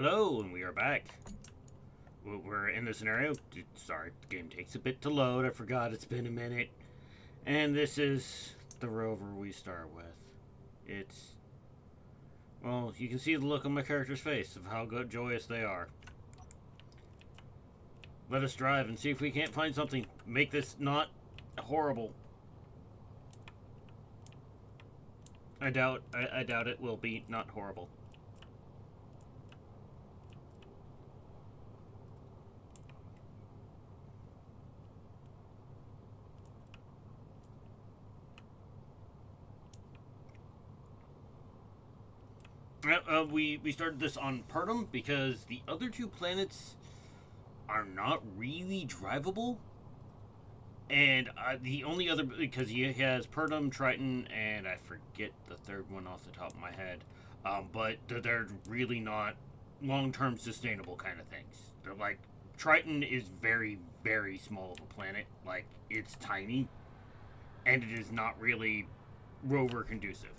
Hello, and we are back. We're in the scenario. Sorry, the game takes a bit to load. I forgot it's been a minute. And this is the rover we start with. It's... Well, you can see the look on my character's face of how good, joyous they are. Let us drive and see if we can't find something. Make this not horrible. I doubt it will be not horrible. We started this on Pertam because the other two planets are not really drivable. And the only other, because he has Pertam, Triton, and I forget the third one off the top of my head. But they're really not long-term sustainable kind of things. They're like, Triton is very, very small of a planet. Like, it's tiny. And it is not really rover conducive.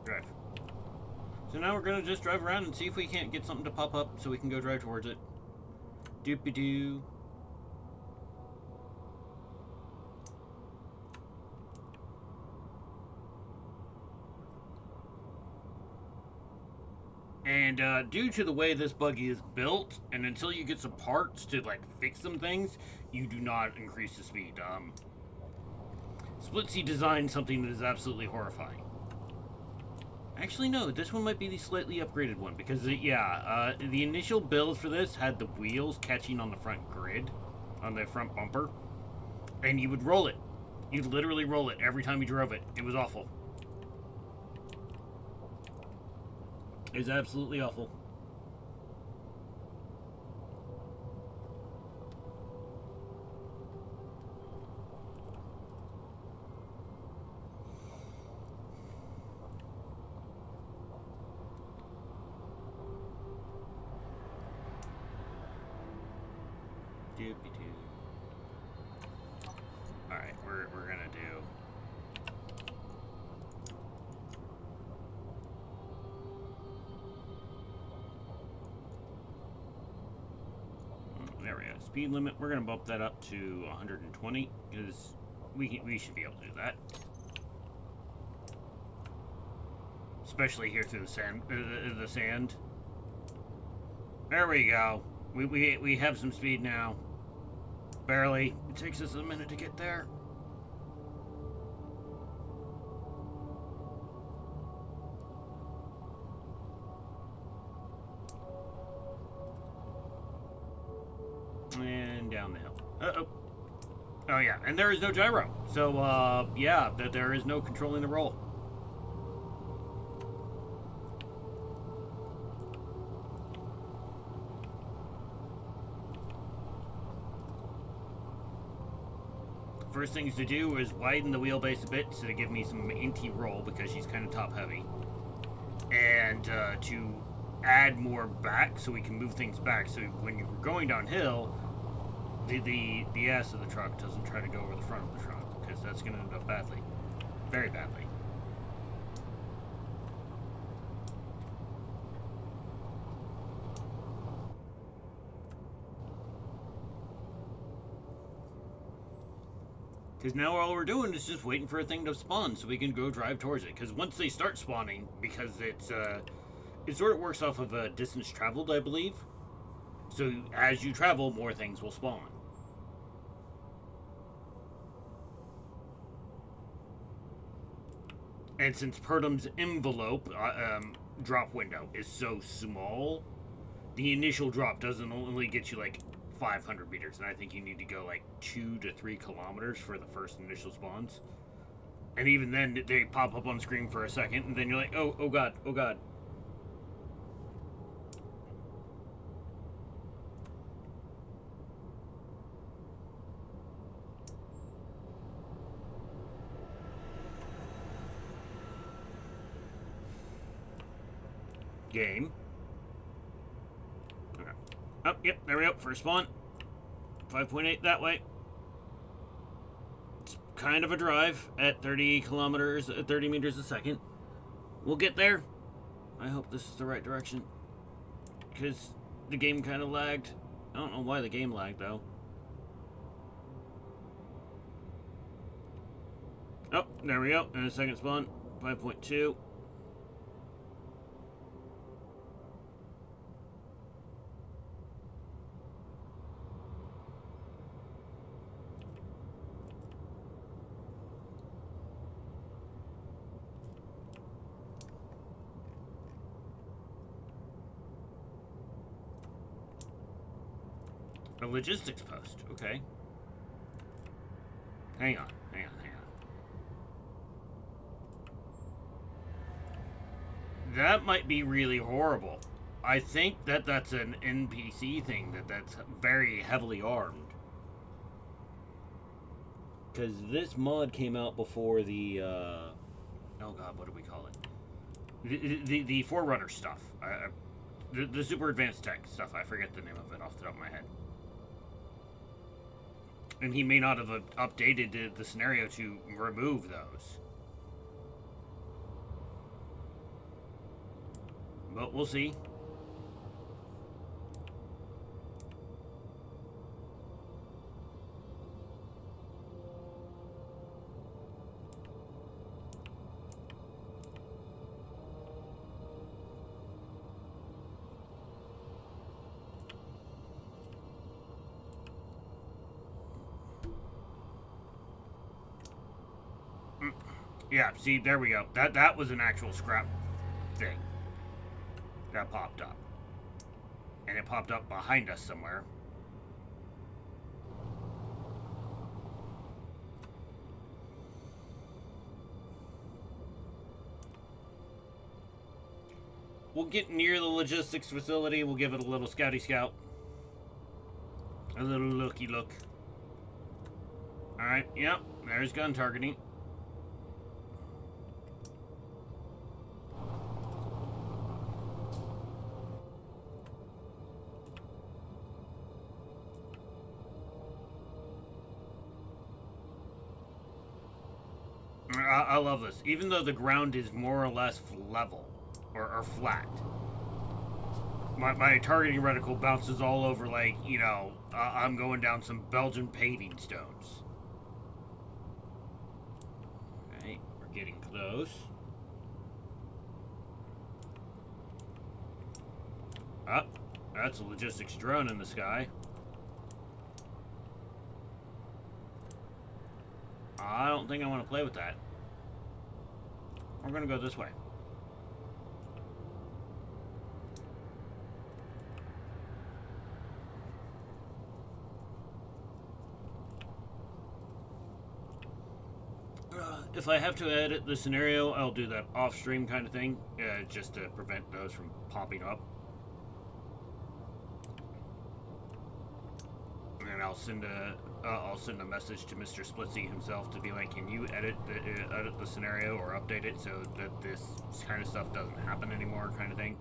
Drive. So now we're gonna just drive around and see if we can't get something to pop up so we can go drive towards it. Doopy-doo. And due to the way this buggy is built, and until you get some parts to like fix some things, you do not increase the speed. Splitsies designed something that is absolutely horrifying. Actually, no, this one might be the slightly upgraded one, because, the initial build for this had the wheels catching on the front grid, on the front bumper, and you would roll it. You'd literally roll it every time you drove it. It was awful. It was absolutely awful. Alright, we're gonna do... There we go. Speed limit, we're gonna bump that up to 120, because we should be able to do that. Especially here through the sand. There we go. We have some speed now. Barely. It takes us a minute to get there. And down the hill. Uh-oh. Oh, yeah. And there is no gyro. So, yeah, there is no controlling the roll. First things to do is widen the wheelbase a bit to give me some anti-roll because she's kind of top heavy. And to add more back so we can move things back so when you're going downhill, the ass of the truck doesn't try to go over the front of the truck because that's going to end up badly. Very badly. Because now all we're doing is just waiting for a thing to spawn so we can go drive towards it. Because once they start spawning, because it's it sort of works off of a distance traveled, I believe. So as you travel, more things will spawn. And since Pertam's envelope drop window is so small, the initial drop doesn't only get you like 500 meters, and I think you need to go like 2 to 3 kilometers for the first initial spawns. And even then, they pop up on screen for a second, and then you're like, oh god, oh god. Game. Okay. Oh, yep, there we go. First spawn. 5.8 that way. It's kind of a drive at 30 kilometers, 30 meters a second. We'll get there. I hope this is the right direction. Because the game kind of lagged. I don't know why the game lagged, though. Oh, there we go. And a second spawn. 5.2. A logistics post. Okay. Hang on. That might be really horrible. I think that that's an NPC thing, that's very heavily armed. Because this mod came out before the, oh god, what do we call it? The Forerunner stuff. The super advanced tech stuff. I forget the name of it off the top of my head. And he may not have updated the scenario to remove those. But we'll see. Yeah, see, there we go. That was an actual scrap thing that popped up. And it popped up behind us somewhere. We'll get near the logistics facility. We'll give it a little scouty scout. A little looky look. Alright, yep, there's gun targeting. I love this. Even though the ground is more or less level, or flat, my targeting reticle bounces all over like, you know, I'm going down some Belgian paving stones. Alright, we're getting close. That's a logistics drone in the sky. I don't think I want to play with that. We're going to go this way. If I have to edit the scenario, I'll do that off-stream kind of thing, just to prevent those from popping up. And I'll send a message to Mr. Splitsy himself to be like, can you edit the scenario or update it so that this kind of stuff doesn't happen anymore, kind of thing.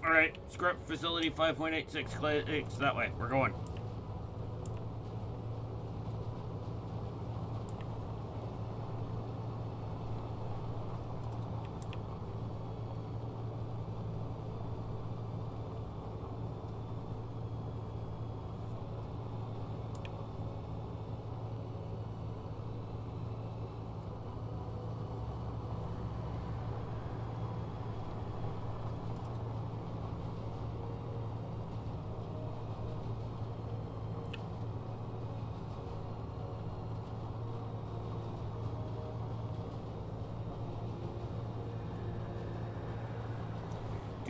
Alright, scrap facility 5.86, that way. We're going.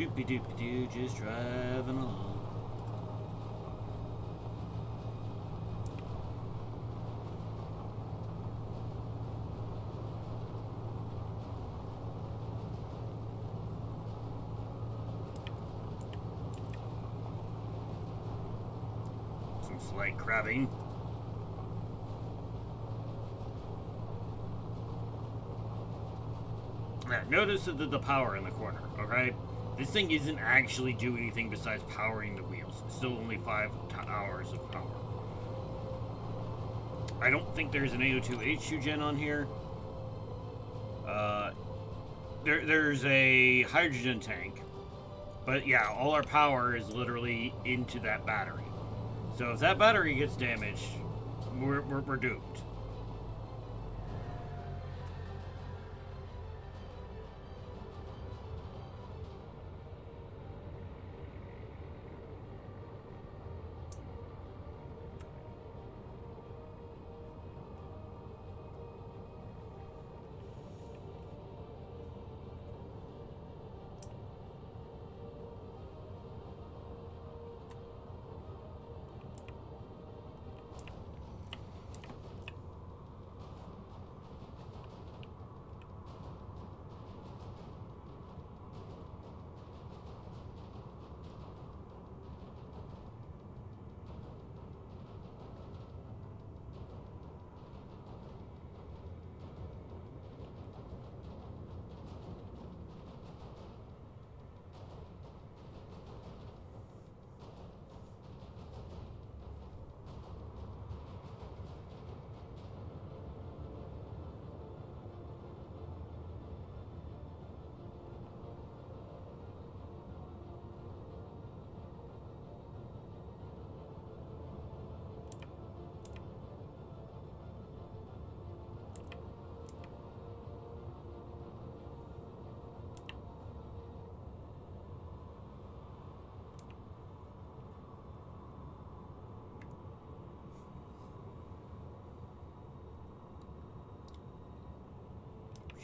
Doopy doopy doo, just driving along. Some slight crabbing. Now, notice the power in the corner, okay? This thing isn't actually doing anything besides powering the wheels. It's still only 5 hours of power. I don't think there's an AO2 H2 gen on here. There's a hydrogen tank. But yeah, all our power is literally into that battery. So if that battery gets damaged, we're doomed.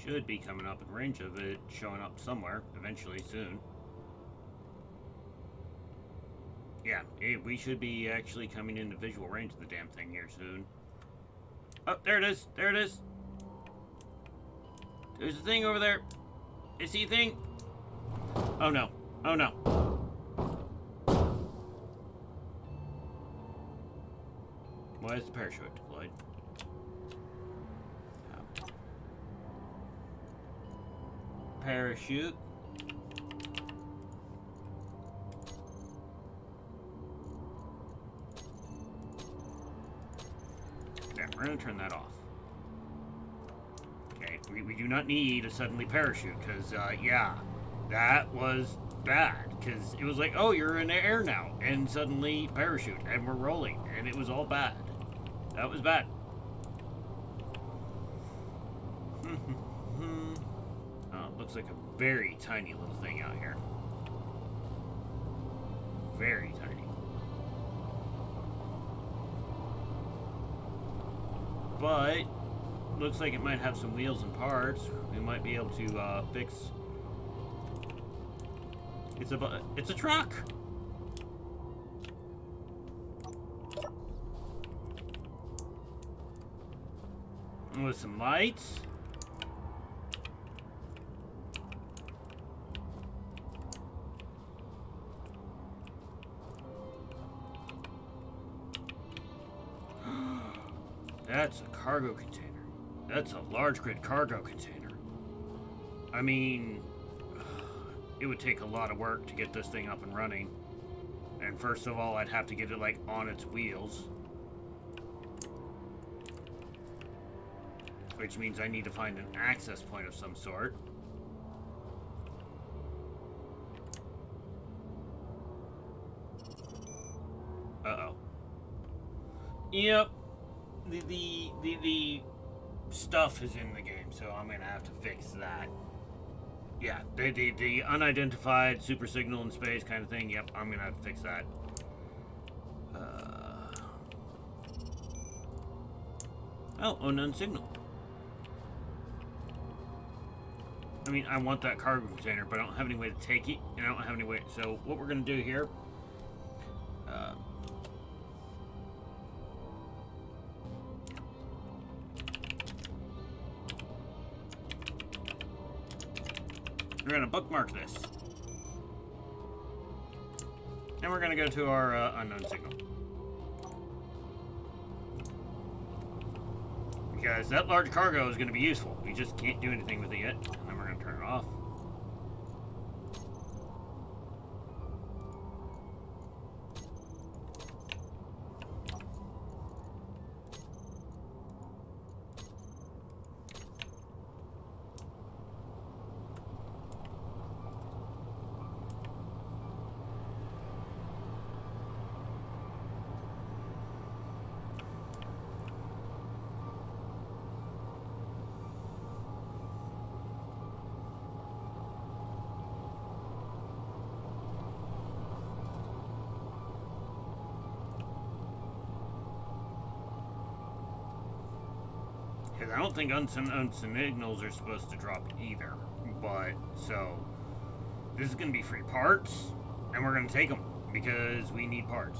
Should be coming up in range of it, showing up somewhere, eventually, soon. Yeah, we should be actually coming into visual range of the damn thing here soon. Oh, there it is! There it is! There's a thing over there! I see a thing! Oh no. Oh no. Why is the parachute deployed? Parachute. There, we're gonna turn that off. Okay, we do not need a suddenly parachute, because, yeah, that was bad, because it was like, oh, you're in the air now, and suddenly parachute, and we're rolling, and it was all bad. That was bad. Looks like a very tiny little thing out here. Very tiny. But looks like it might have some wheels and parts. We might be able to fix. It's a truck. With some lights. That's a cargo container. That's a large grid cargo container. I mean, it would take a lot of work to get this thing up and running. And first of all, I'd have to get it like on its wheels. Which means I need to find an access point of some sort. Uh-oh. Yep. The stuff is in the game, so I'm gonna have to fix that. Yeah, the unidentified super signal in space kind of thing. Yep, I'm gonna have to fix that. Oh, unknown signal. I mean, I want that cargo container, but I don't have any way to take it, and I don't have any way. So what we're gonna do here, we're gonna bookmark this, and we're gonna go to our unknown signal, because that large cargo is gonna be useful. We just can't do anything with it yet, and then we're gonna turn it off. Because I don't think unknown signals are supposed to drop either. But, so, this is going to be free parts, and we're going to take them, because we need parts.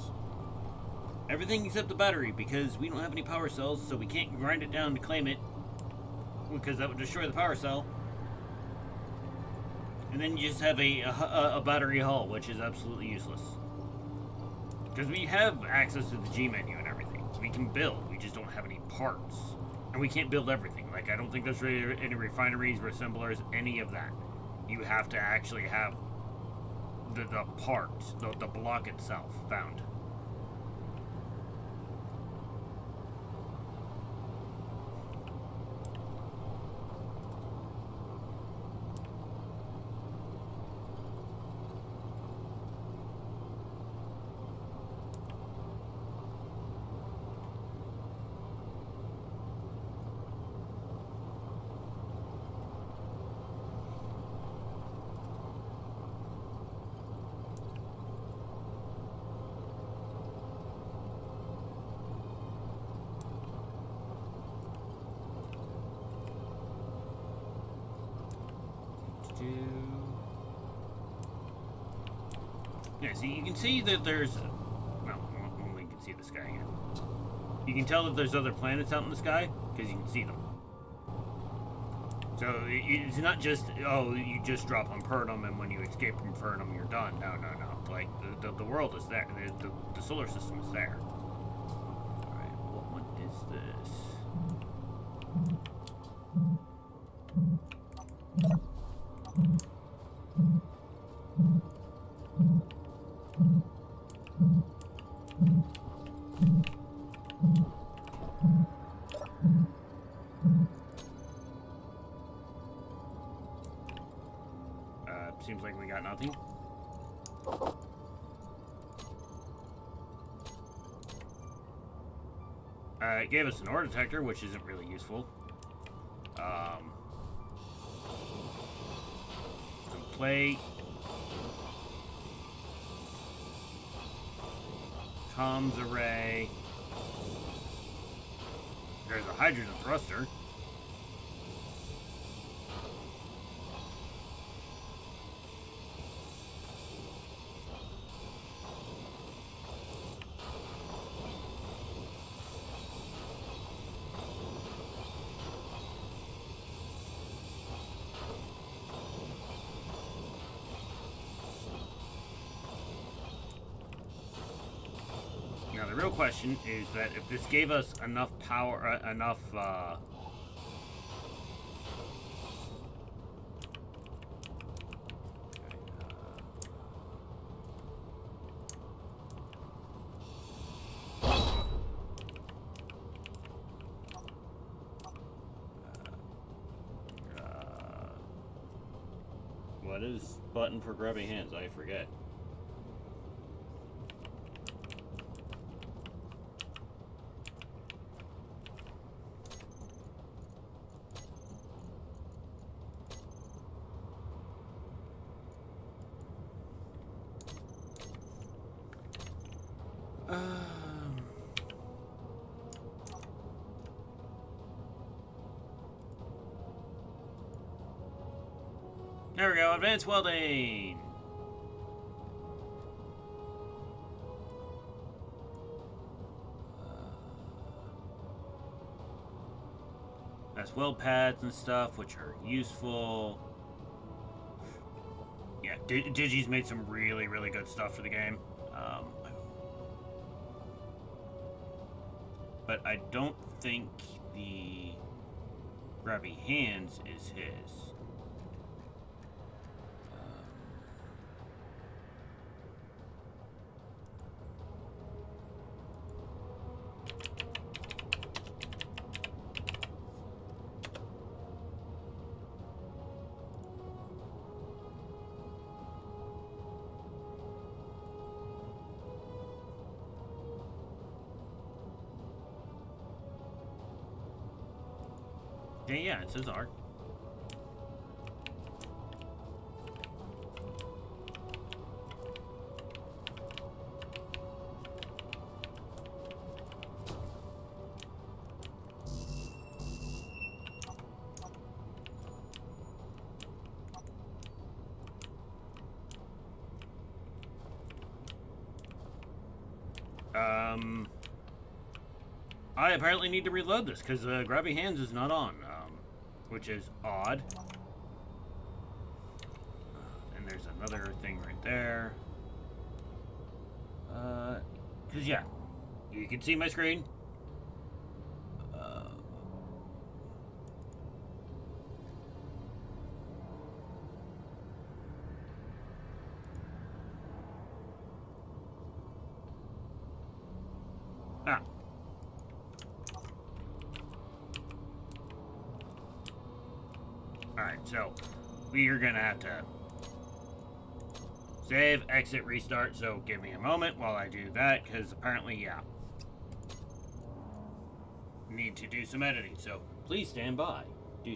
Everything except the battery, because we don't have any power cells, so we can't grind it down to claim it, because that would destroy the power cell. And then you just have a battery hull, which is absolutely useless. Because we have access to the G menu and everything. We can build, we just don't have any parts. And we can't build everything. Like, I don't think there's really any refineries, reassemblers, any of that. You have to actually have the part, the block itself found. Yeah, see, you can see that there's... Well, only you can see the sky again. You can tell that there's other planets out in the sky, because you can see them. So, it's not just, oh, you just drop on Pertam, and when you escape from Pertam, you're done. No, no, no. Like, the world is there. The solar system is there. Alright, what one is this? Seems like we got nothing. It gave us an ore detector, which isn't really useful. Some plate. Comms array. There's a hydrogen thruster. Now the real question is that if this gave us enough power, what is button for grabbing hands? I forget. There we go, advanced welding. That's weld pads and stuff, which are useful. Yeah, Digi's made some really, really good stuff for the game. But I don't think the grabby hands is his. Yeah, it says art. I apparently need to reload this because grabby hands is not on, which is odd. And there's another thing right there. Because yeah, you can see my screen. Alright, so we are gonna have to save, exit, restart, so give me a moment while I do that, because apparently, yeah, need to do some editing, so please stand by. Do.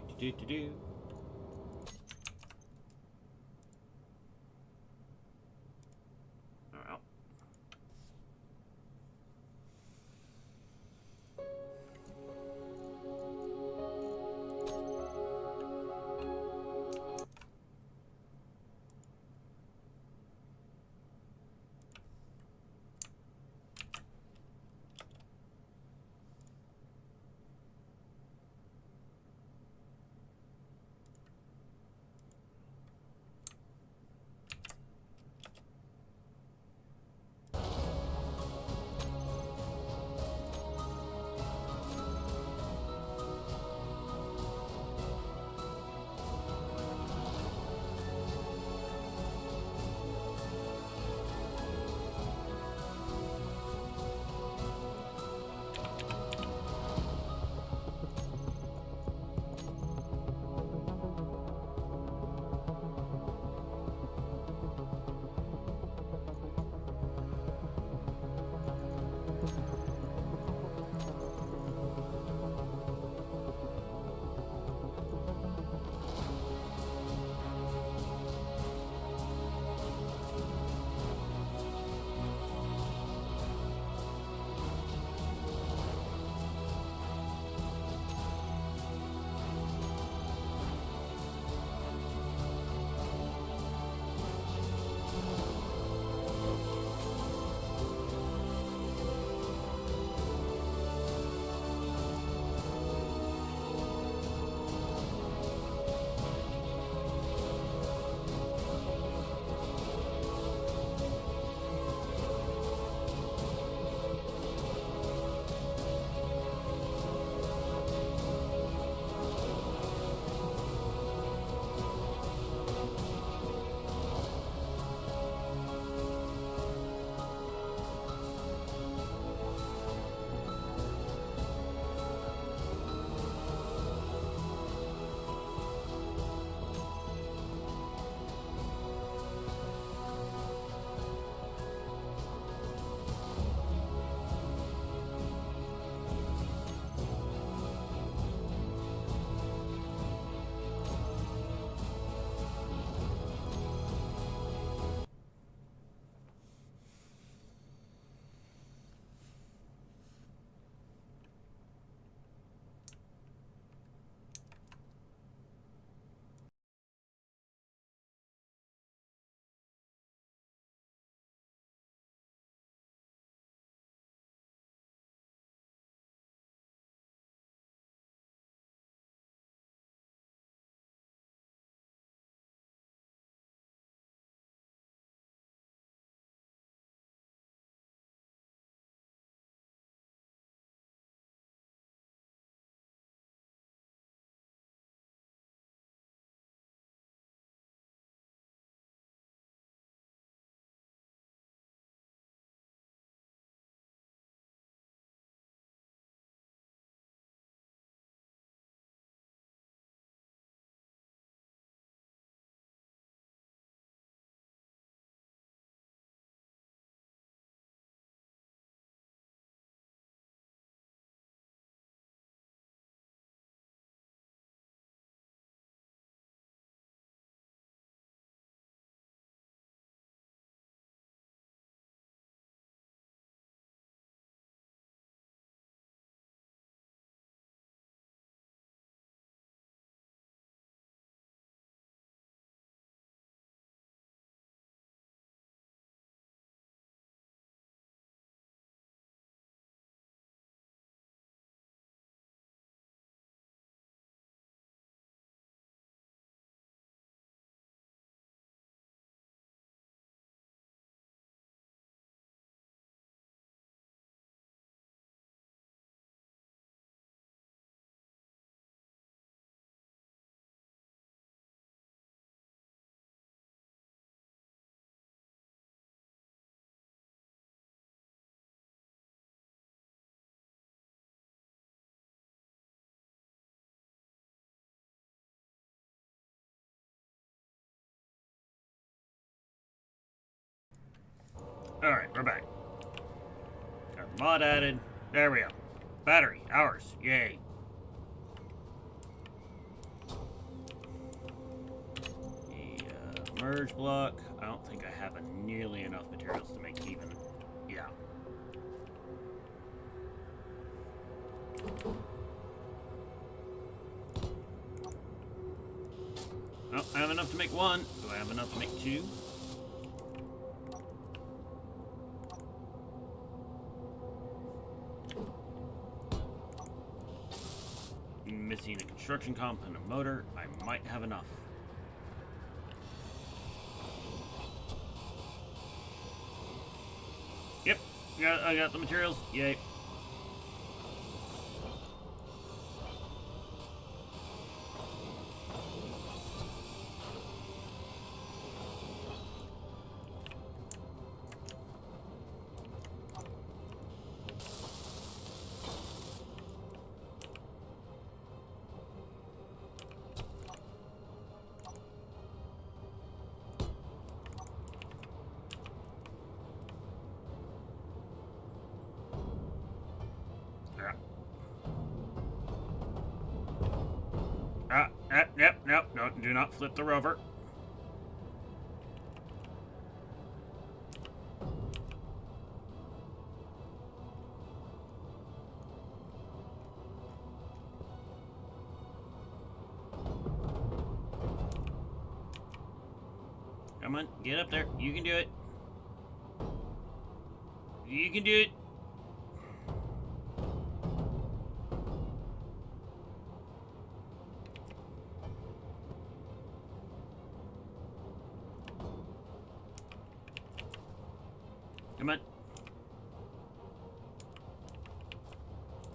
Alright, we're back. Got the mod added. There we go. Battery, hours, yay. The merge block. I don't think I have nearly enough materials to make even. Yeah. Oh, I have enough to make one. Do I have enough to make two? Missing a construction component motor. I might have enough. Yep, I got the materials. Yay. Yep, no, do not flip the rover. Come on, get up there. You can do it. You can do it. Come on.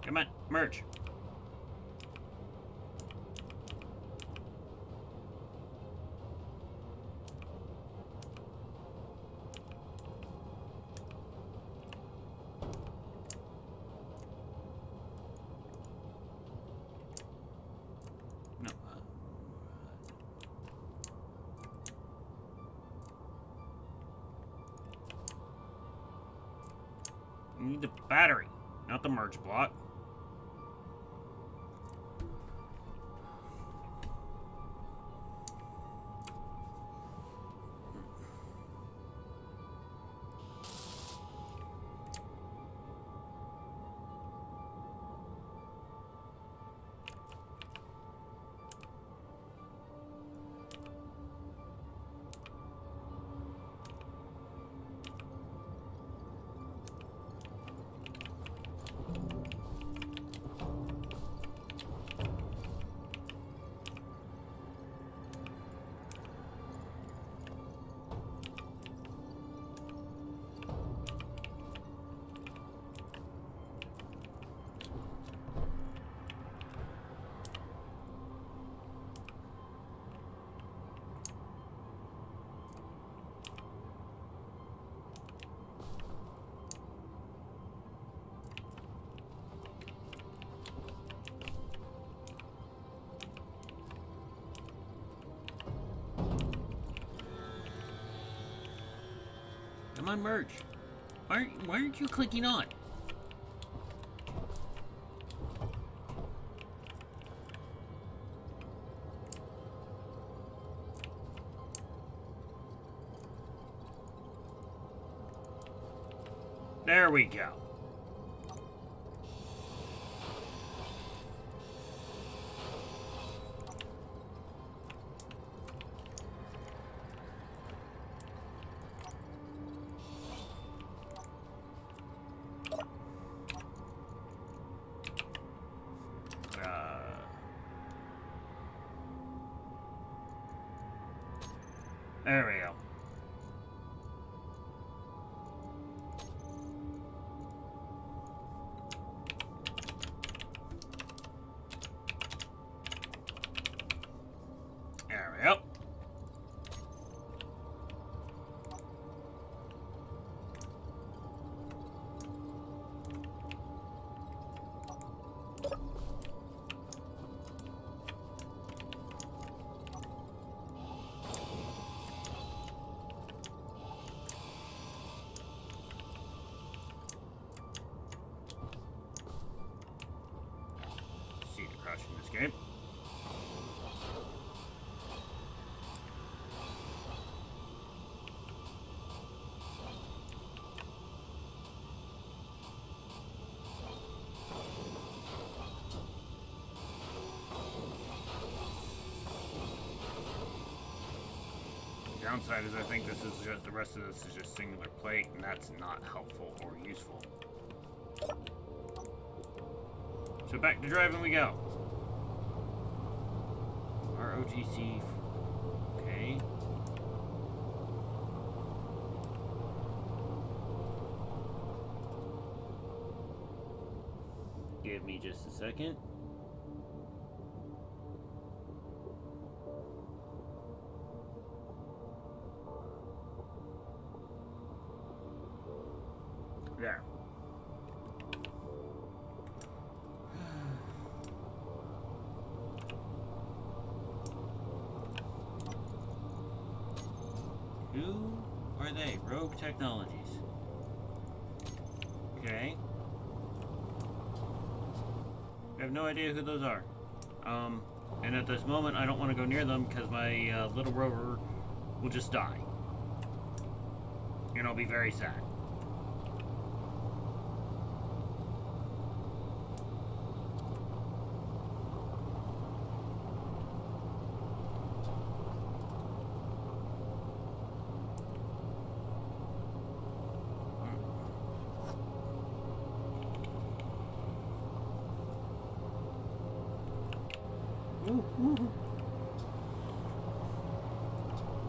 Come on, merge. No. We need the battery, not the merge block. Come on, merge. Why aren't you clicking on? There we go. There we go. There we go. Okay. Downside is I think this is just the rest of this is just singular plate, and that's not helpful or useful. So back to driving we go. ROTC. Okay. Give me just a second. There. Who are they? Rogue Technologies. Okay. I have no idea who those are. And at this moment, I don't want to go near them because my little rover will just die. And I'll be very sad.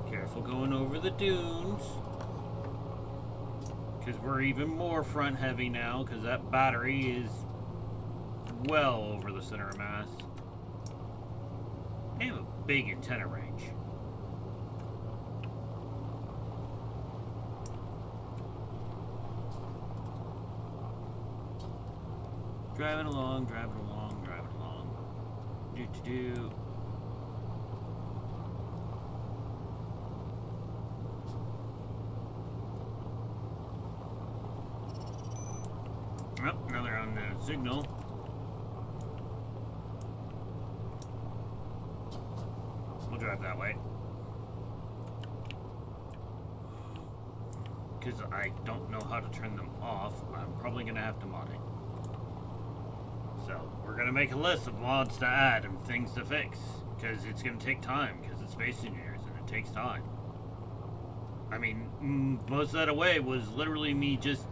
Careful going over the dunes. Because we're even more front heavy now, because that battery is well over the center of mass. They have a big antenna range. Driving along, driving along, driving along. Do. Oh, now they're on the signal. We'll drive that way. Because I don't know how to turn them off. I'm probably going to have to mod it. So, we're going to make a list of mods to add and things to fix. Because it's going to take time, because it's Space Engineers, and it takes time. I mean, most of that away was literally me just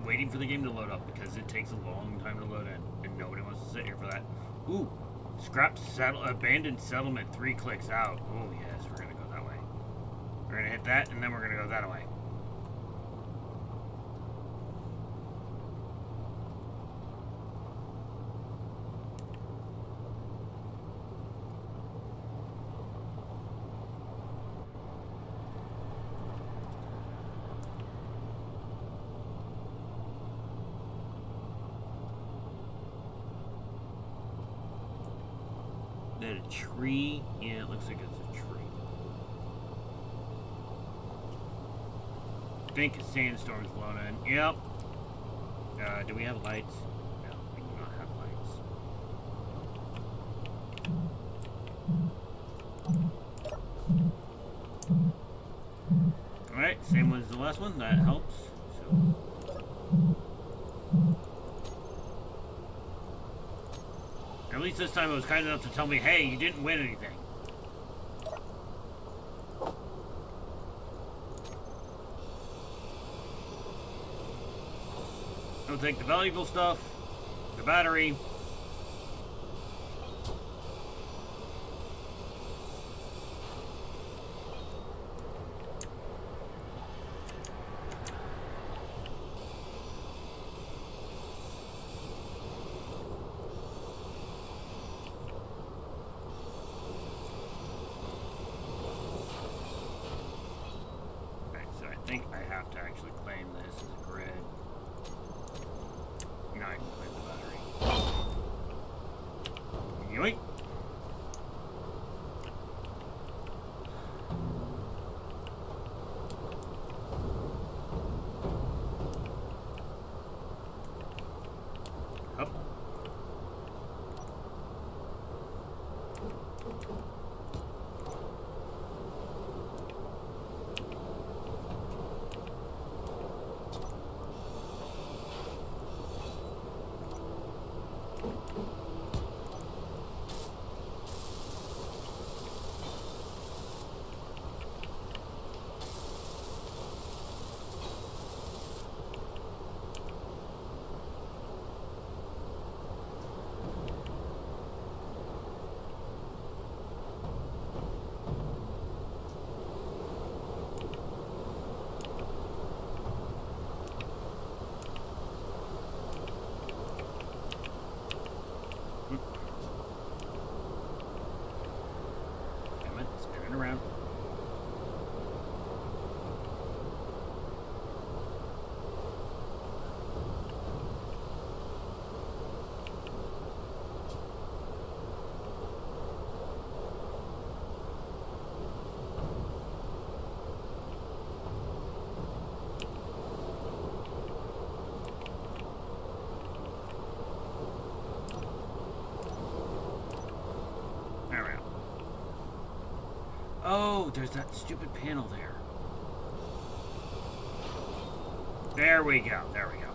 waiting for the game to load up, because it takes a long time to load in, and nobody wants to sit here for that. Ooh, abandoned settlement, 3 clicks out. Oh yes, we're going to go that way. We're going to hit that, and then we're going to go that way. That a tree? Yeah, it looks like it's a tree. I think a sandstorm's blown in. Yep. Do we have lights? No, we do not have lights. Alright, same one as the last one. That helps. So. At least this time it was kind enough to tell me, hey, you didn't win anything. I'll take the valuable stuff, the battery. I think I have to actually claim this as a grid. No, I can claim the battery. Oh, there's that stupid panel there. There we go. There we go.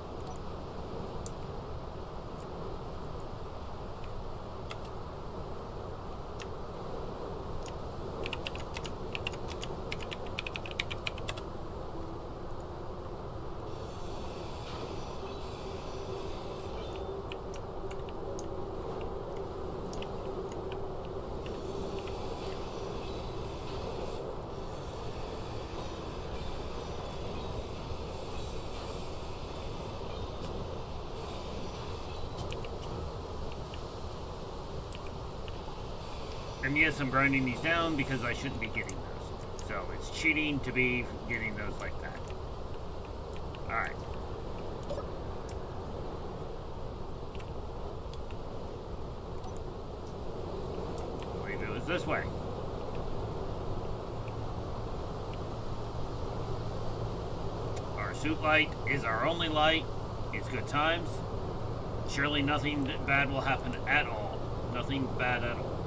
And yes, I'm grinding these down because I shouldn't be getting those. So it's cheating to be getting those like that. Alright. I believe it was this way. Our suit light is our only light. It's good times. Surely nothing bad will happen at all. Nothing bad at all.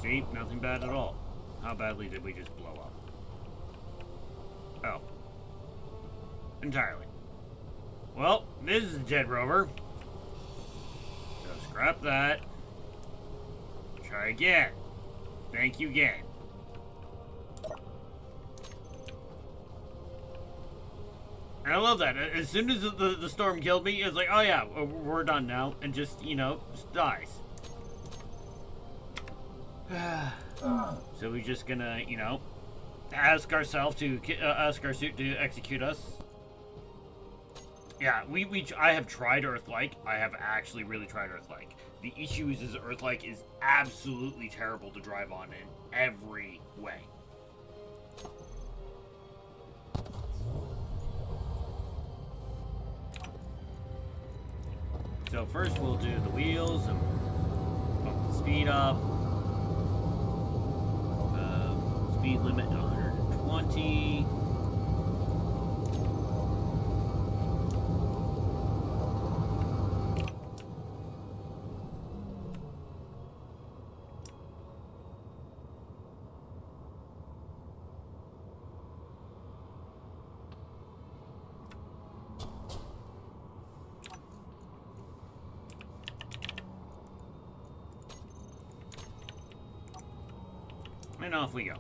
See? Nothing bad at all. How badly did we just blow up? Oh. Entirely. Well, this is a dead rover. So scrap that. Try again. Thank you again. And I love that. As soon as the storm killed me, it's like, oh yeah, we're done now. And just, you know, just dies. So we're just gonna, you know, ask ourselves to ask our suit to execute us. Yeah, I have tried Earth-like. I have actually really tried Earth-like. The issue is Earth-like is absolutely terrible to drive on in every way. So first we'll do the wheels and bump the speed up. Speed limit 120. And off we go.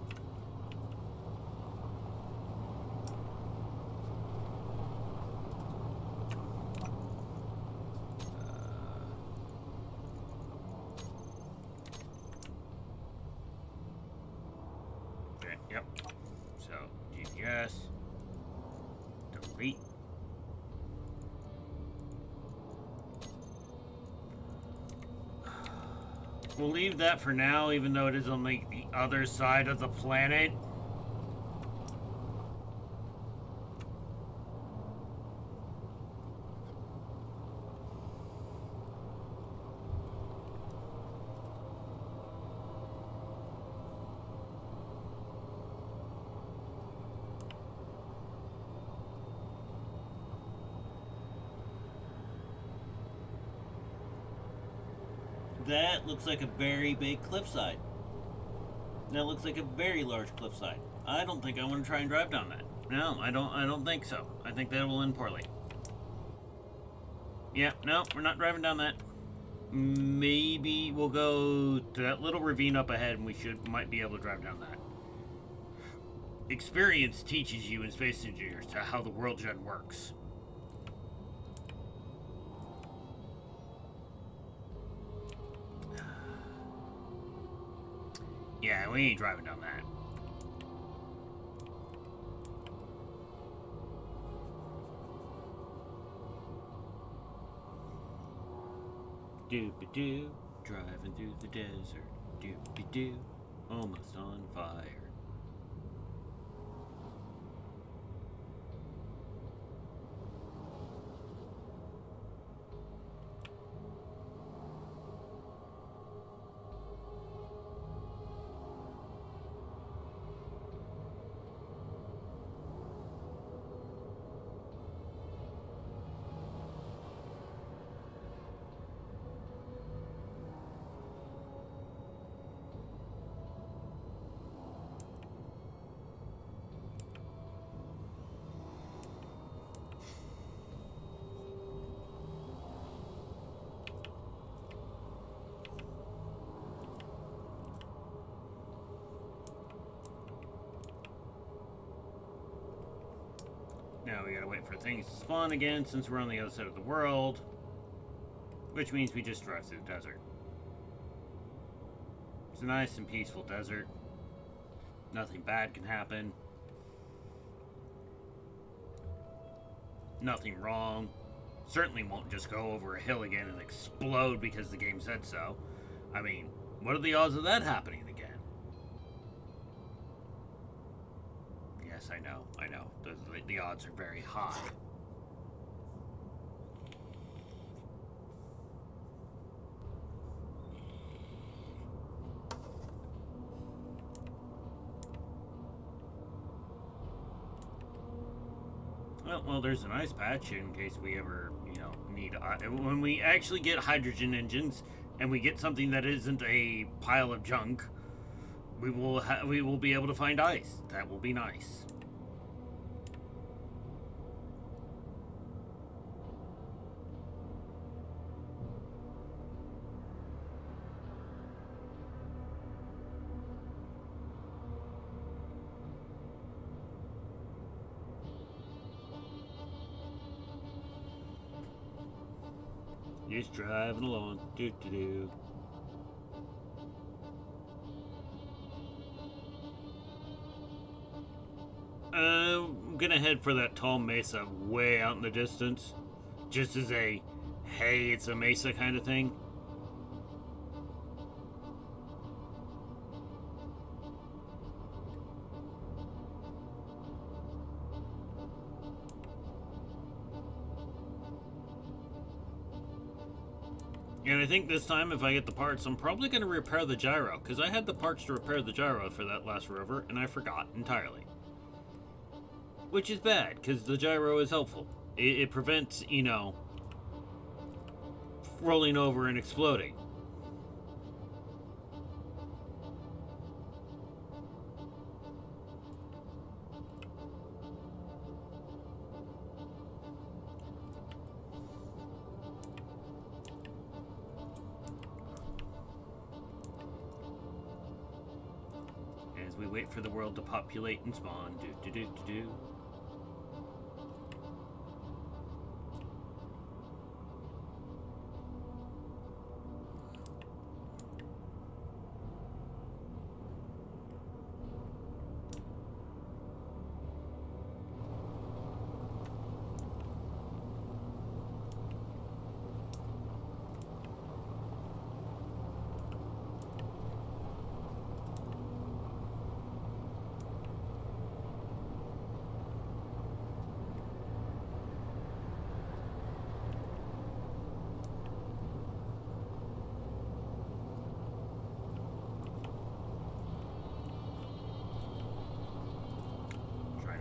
Yep. So, GPS. Delete. We'll leave that for now, even though it is on like the other side of the planet. That looks like a very big cliffside. That looks like a very large cliffside. I don't think I want to try and drive down that. No, I don't think so. I think that will end poorly. Yeah, no, we're not driving down that. Maybe we'll go to that little ravine up ahead and we might be able to drive down that. Experience teaches you in Space Engineers how the world gen works. Yeah, we ain't driving down that. Doop-a-doo, driving through the desert. Doop-a-doo, almost on fire. Now we gotta wait for things to spawn again since we're on the other side of the world. Which means we just drive through the desert. It's a nice and peaceful desert. Nothing bad can happen. Nothing wrong. Certainly won't just go over a hill again and explode because the game said so. I mean, what are the odds of that happening again? Yes, I know. The odds are very high. Well, there's an ice patch in case we ever, need... when we actually get hydrogen engines and we get something that isn't a pile of junk, we will be able to find ice. That will be nice. Just driving along. Do. I'm gonna head for that tall mesa way out in the distance. Just as a, hey, it's a mesa kind of thing. And I think this time, if I get the parts, I'm probably going to repair the gyro, because I had the parts to repair the gyro for that last rover, and I forgot entirely. Which is bad, because the gyro is helpful. It prevents, rolling over and exploding. As we wait for the world to populate and spawn. Do.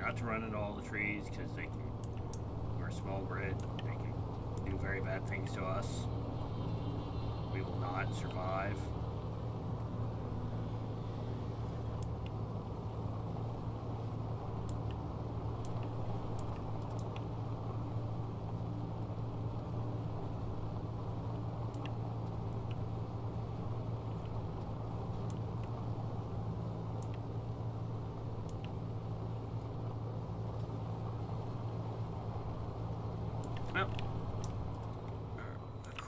Not to run into all the trees because we're a small grid. They can do very bad things to us. We will not survive. Oh.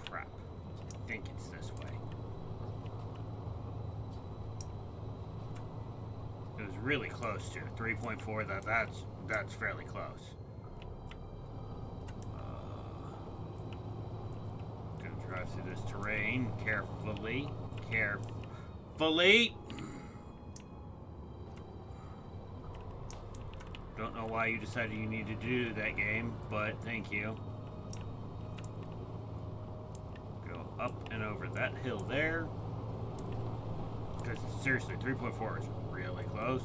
Crap. I think it's this way. It was really close to 3.4. That's fairly close. Gonna drive through this terrain carefully. Don't know why you decided you needed to do that, game, but thank you. Go up and over that hill there. Because seriously, 3.4 is really close.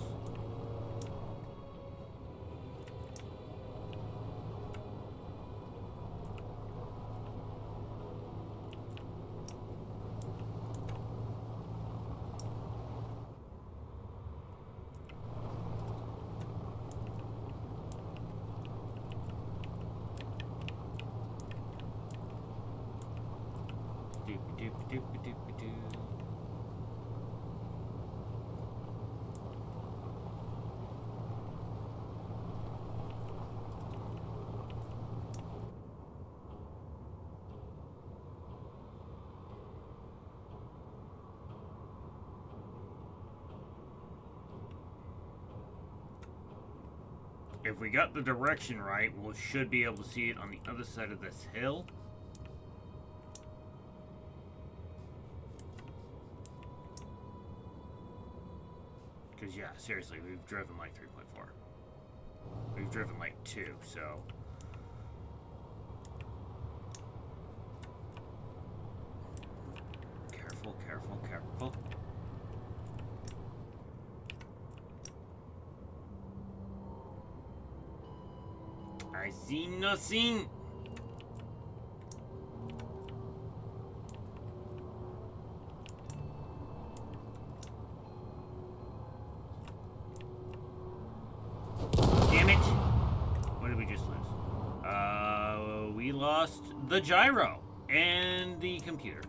If we got the direction right, we should be able to see it on the other side of this hill. Because, yeah, seriously, we've driven like 3.4. We've driven like 2, so... Careful, careful, careful. I see nothing. Damn it. What did we just lose? We lost the gyro and the computer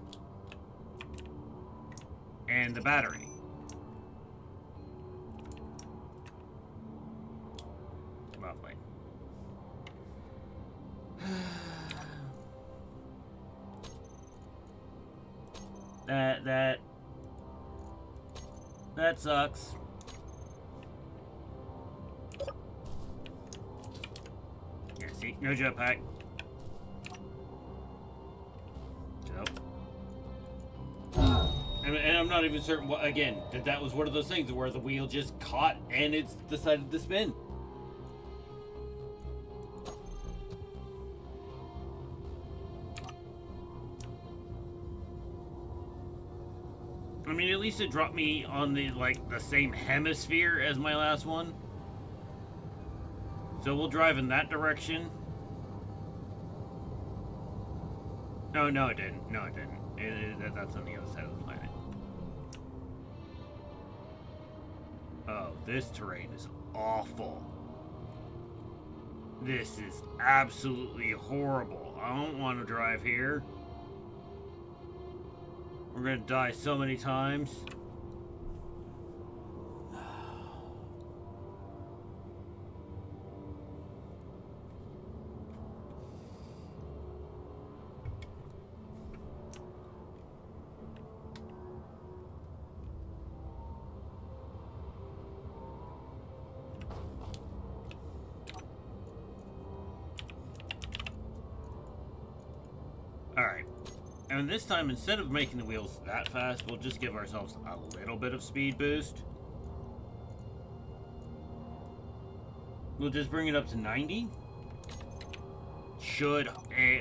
and the battery. Lovely. That sucks. Yeah, see, no jetpack. And I'm not even certain what, again, that was one of those things where the wheel just caught and it's decided to spin. I mean, at least it dropped me on the, like, the same hemisphere as my last one. So we'll drive in that direction. No, it didn't. No, it didn't. That's on the other side of the planet. Oh, this terrain is awful. This is absolutely horrible. I don't want to drive here. We're gonna die so many times. Alright. And this time, instead of making the wheels that fast, we'll just give ourselves a little bit of speed boost. We'll just bring it up to 90. Should,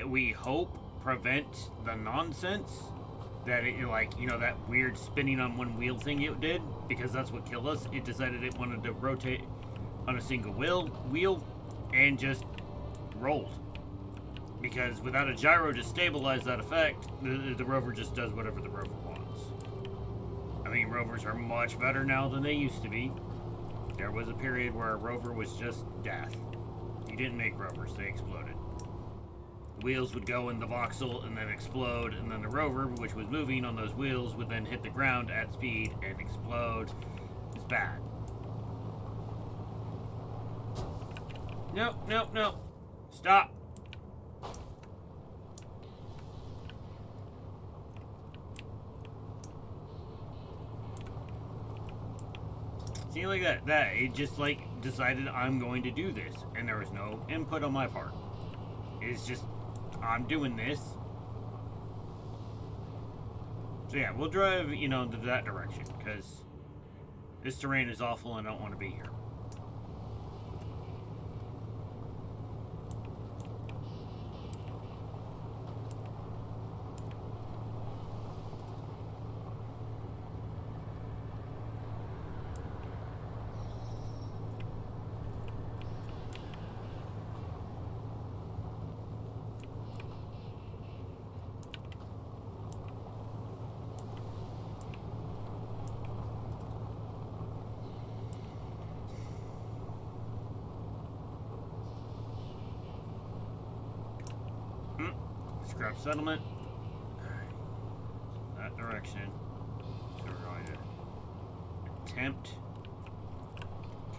we hope, prevent the nonsense that it, like, you know, that weird spinning on one wheel thing it did, because that's what killed us. It decided it wanted to rotate on a single wheel and just rolled. Because without a gyro to stabilize that effect, the rover just does whatever the rover wants. I mean, rovers are much better now than they used to be. There was a period where a rover was just death. You didn't make rovers, they exploded. The wheels would go in the voxel and then explode, and then the rover, which was moving on those wheels, would then hit the ground at speed and explode. It's bad. No. Stop. See, like that, it just, like, decided I'm going to do this, and there was no input on my part. It's just, I'm doing this. So yeah, we'll drive, you know, to that direction, because this terrain is awful and I don't want to be here. Scrap settlement. That direction. So we're going to attempt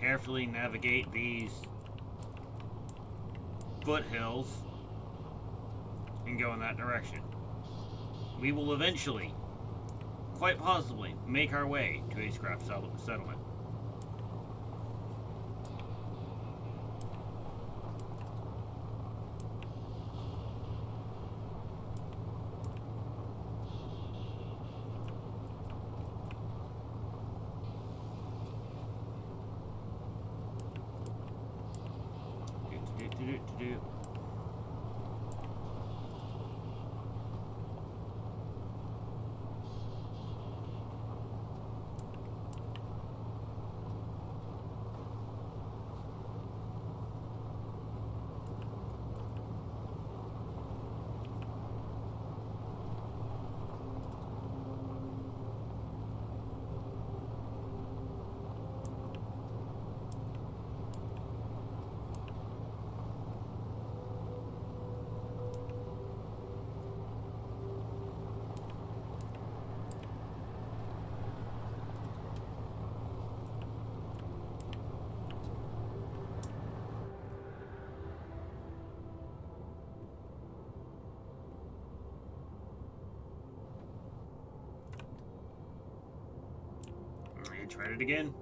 carefully navigate these foothills and go in that direction. We will eventually, quite possibly, make our way to a scrap settlement. Tried it again.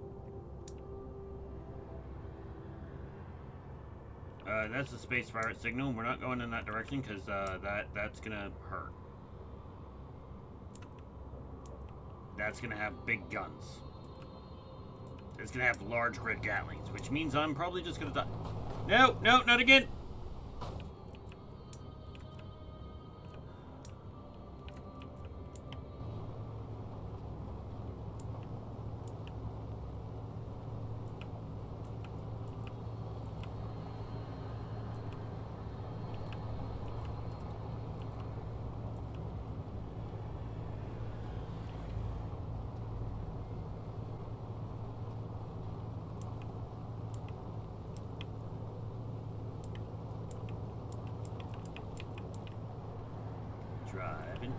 That's the space pirate signal. We're not going in that direction because that's gonna hurt. That's gonna have big guns. It's gonna have large grid Gatlings, which means I'm probably just gonna die. No, no, not again. Driving.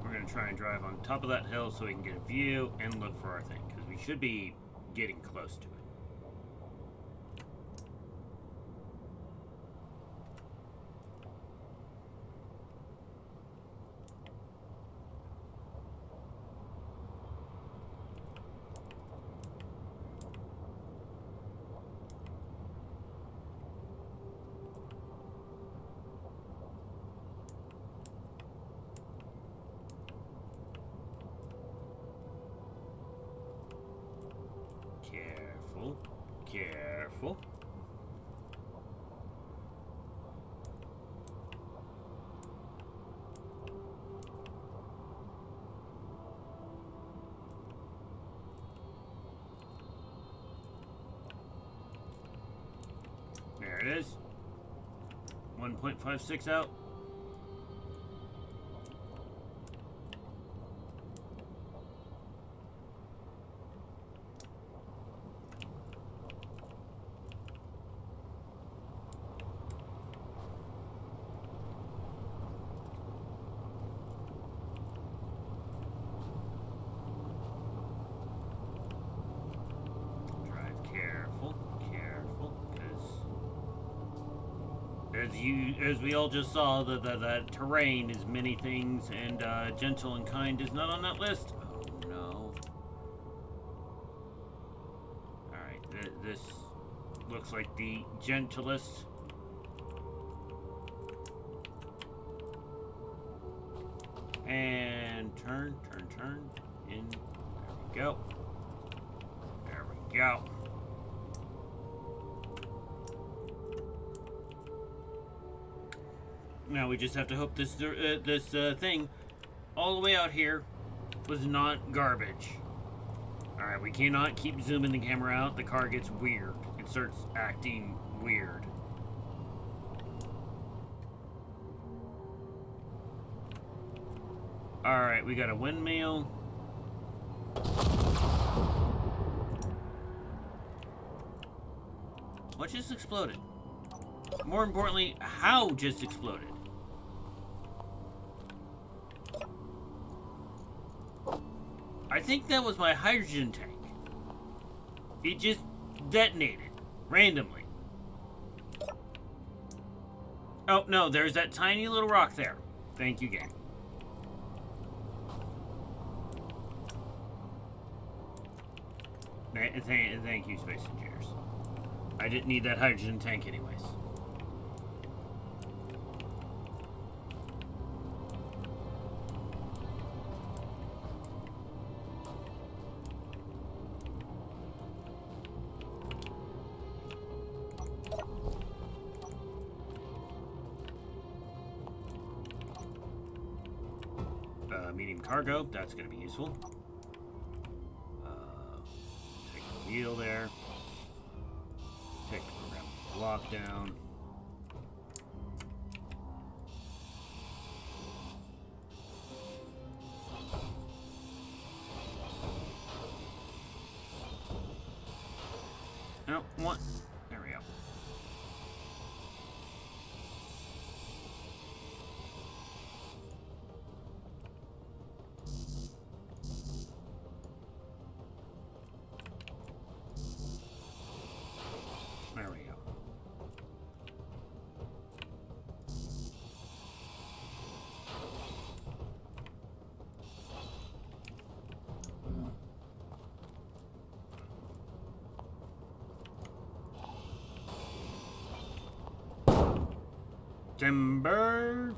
We're going to try and drive on top of that hill so we can get a view and look for our thing, because we should be getting close to it. Careful. There it is. 1.56 out. As we all just saw, the terrain is many things, and gentle and kind is not on that list. Oh no! All right, this looks like the gentlest. And turn. In. There we go. There we go. Now we just have to hope this thing all the way out here was not garbage. Alright, we cannot keep zooming the camera out. The car gets weird. It starts acting weird. Alright, we got a windmill. What just exploded? More importantly, how just exploded? I think that was my hydrogen tank. It just detonated randomly. Oh, no, there's that tiny little rock there. Thank you, game. Thank you, Space Engineers. I didn't need that hydrogen tank anyways. Medium cargo, that's going to be useful. Take the wheel there. Take the program block down. No, one. There we go. There we go. Timber.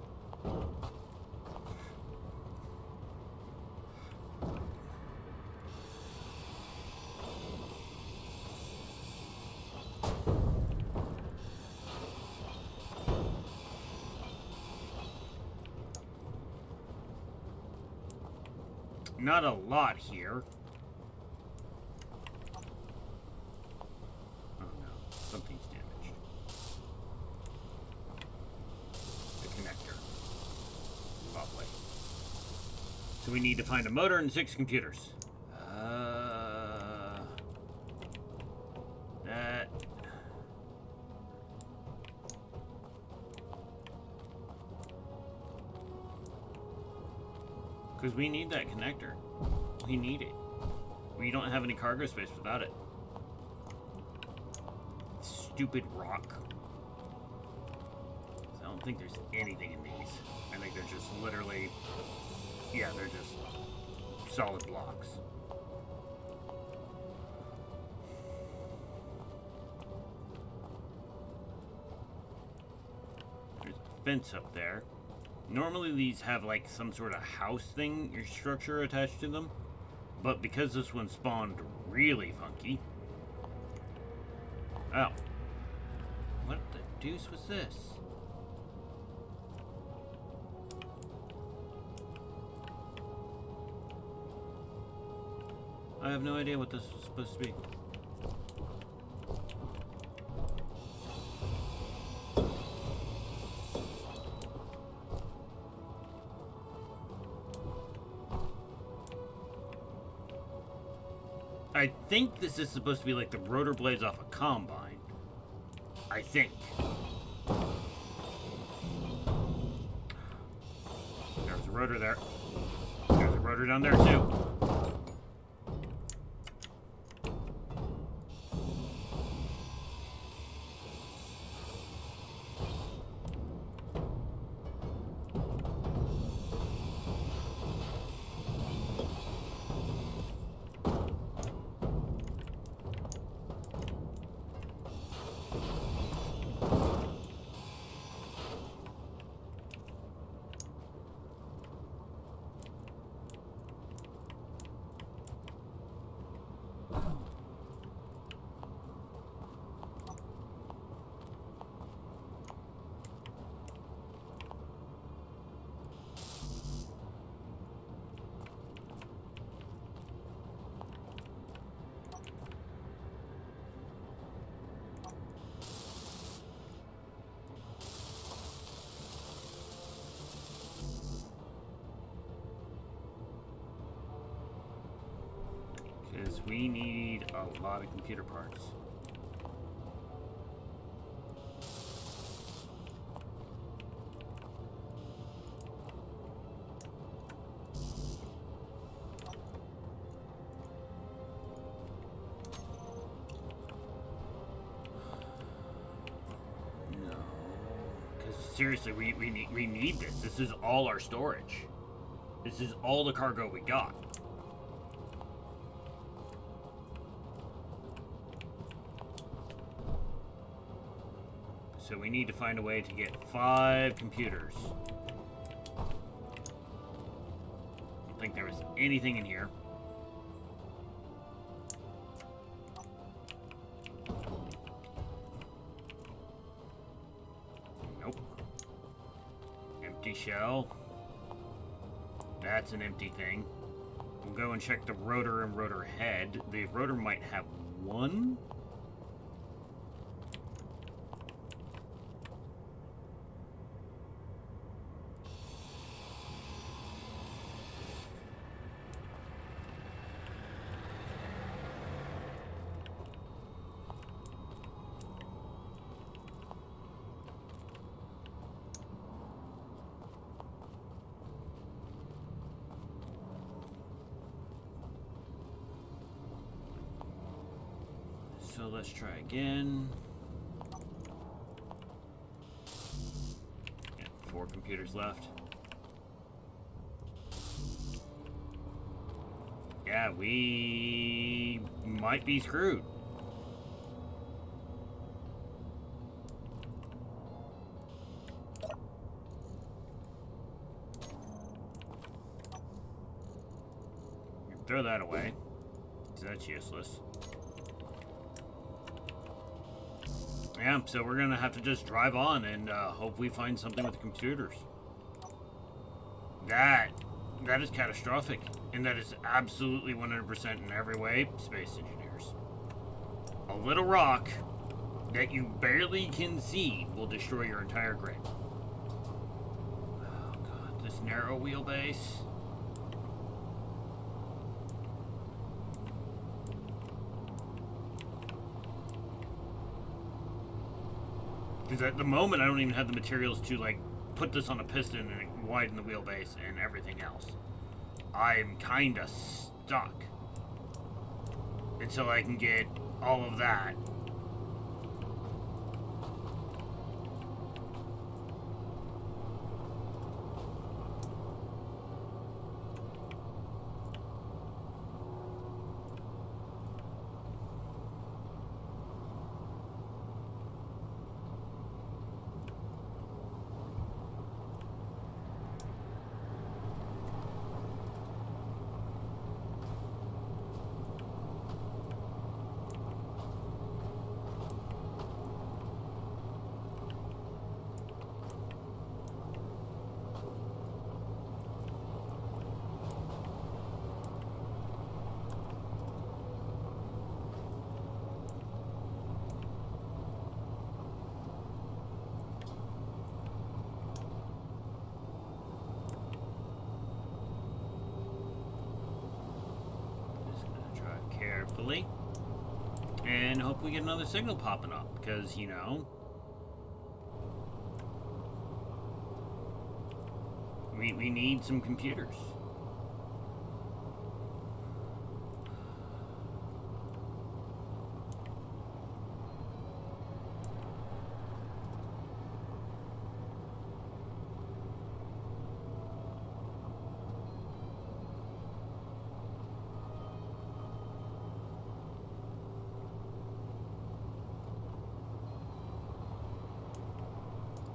Not a lot here. Oh no, something's damaged. The connector. Probably. So we need to find a motor and 6 computers. That. Because we need that connector. We need it. We don't have any cargo space without it. Stupid rock. I don't think there's anything in these. I think they're just literally... Yeah, they're just solid blocks. There's a fence up there. Normally these have like some sort of house thing or structure attached to them, but because this one spawned really funky. Oh. What the deuce was this? I have no idea what this was supposed to be. I think this is supposed to be like the rotor blades off a combine. I think. There's a rotor there. There's a rotor down there too. Because we need a lot of computer parts. No. Because seriously, we need this. This is all our storage. This is all the cargo we got. so we need to find a way to get 5 computers. I don't think there was anything in here. Nope. Empty shell. That's an empty thing. We'll go and check the rotor and rotor head. The rotor might have 1. So let's try again. Yeah, 4 computers left. Yeah, we might be screwed. Throw that away, because that's useless. Yeah, so we're gonna have to just drive on and hope we find something with the computers. That is catastrophic, and that is absolutely 100% in every way space engineers. A little rock that you barely can see will destroy your entire grid. Oh god, this narrow wheelbase. Because at the moment, I don't even have the materials to, like, put this on a piston and widen the wheelbase and everything else. I'm kind of stuck until I can get all of that. Carefully, and hope we get another signal popping up, because, you know, we need some computers.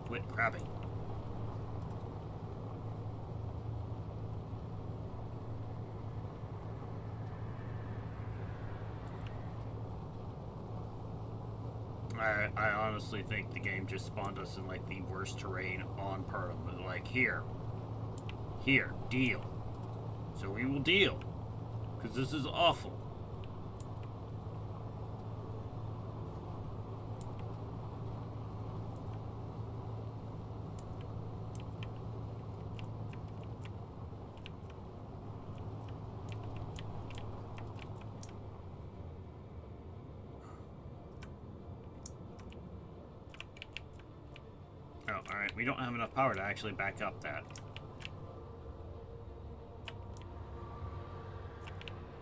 Quit crabbing. I honestly think the game just spawned us in, like, the worst terrain on Pertam. Like, here, deal. So we will deal, because this is awful. Oh, alright, we don't have enough power to actually back up that.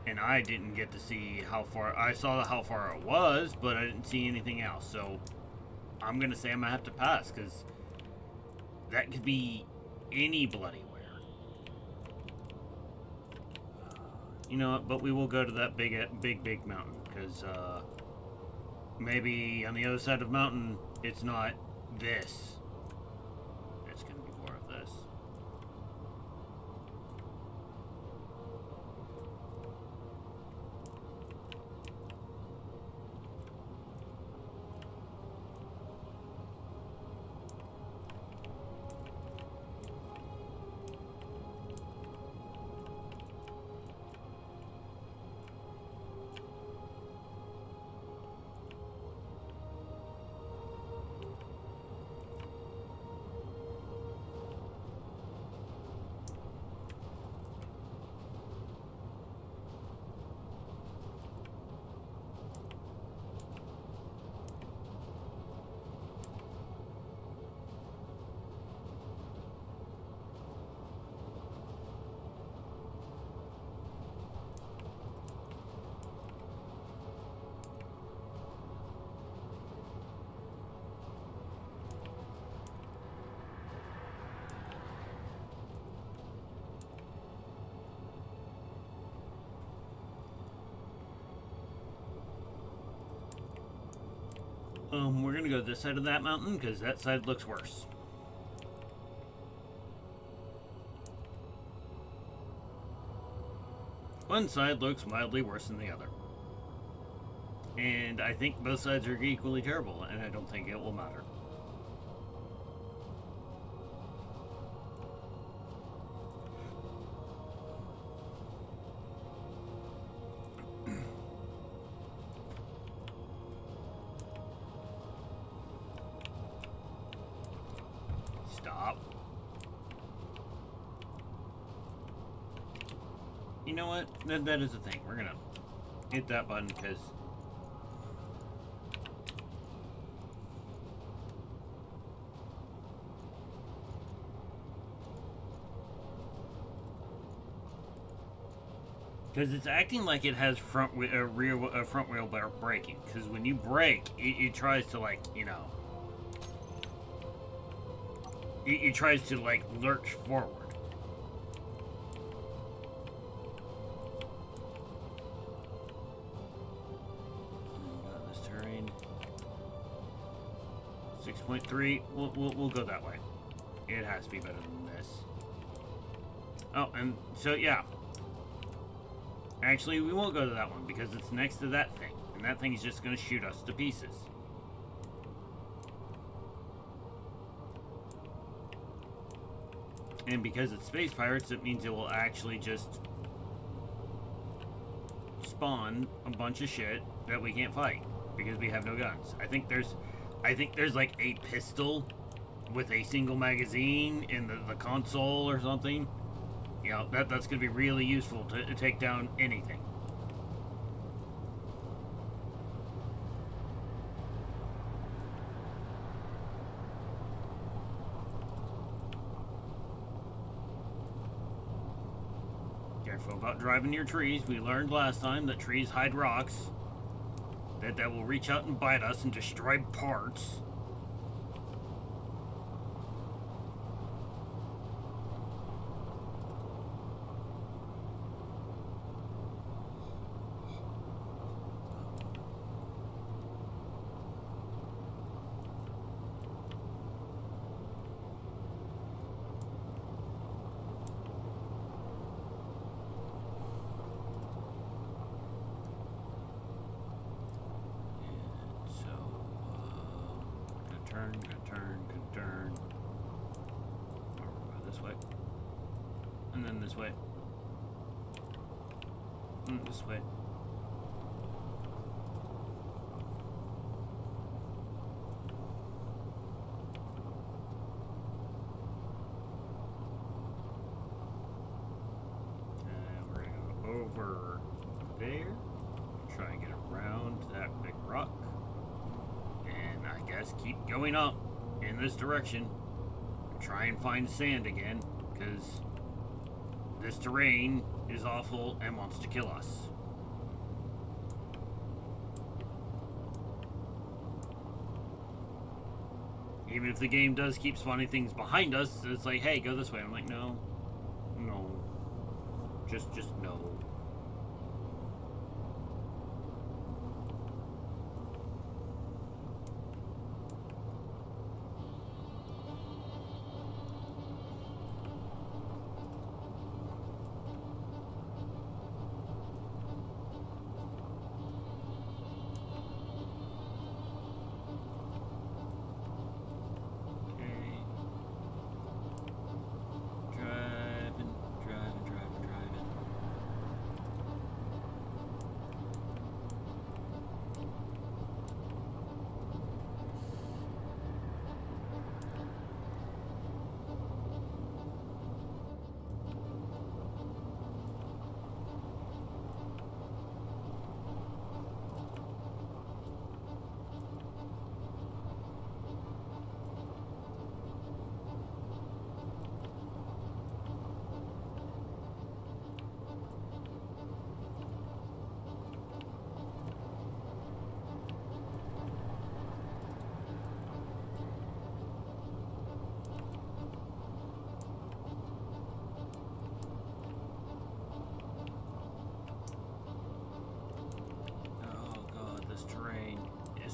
And I didn't get to see how far. I saw how far it was, but I didn't see anything else. So I'm gonna say I'm gonna have to pass, because that could be any bloody where. You know what? But we will go to that big mountain, because maybe on the other side of the mountain it's not this. It's gonna be more of this. We're gonna go this side of that mountain because that side looks worse. One side looks mildly worse than the other. And I think both sides are equally terrible, and I don't think it will matter. Stop. You know what? That is the thing. We're gonna hit that button because it's acting like it has front wheel braking. Because when you brake, it tries to, like, you know, it tries to, like, lurch forward. This terrain 6.3. We'll go that way. It has to be better than this. Oh, and so yeah. Actually, we won't go to that one because it's next to that thing, and that thing is just going to shoot us to pieces. And because it's space pirates, it means it will actually just spawn a bunch of shit that we can't fight because we have no guns. I think there's like a pistol with a single magazine in the console or something. You know, that's going to be really useful to take down anything. Careful about driving near trees. We learned last time that trees hide rocks. That will reach out and bite us and destroy parts. Turn. This way. And then this way. And this way. And we're going to go over there. Try and get around that big rock. And I guess keep going up in this direction. Try and find sand again, because this terrain is awful and wants to kill us. Even if the game does keep spawning things behind us, it's like, hey, go this way. I'm like, no. Just no.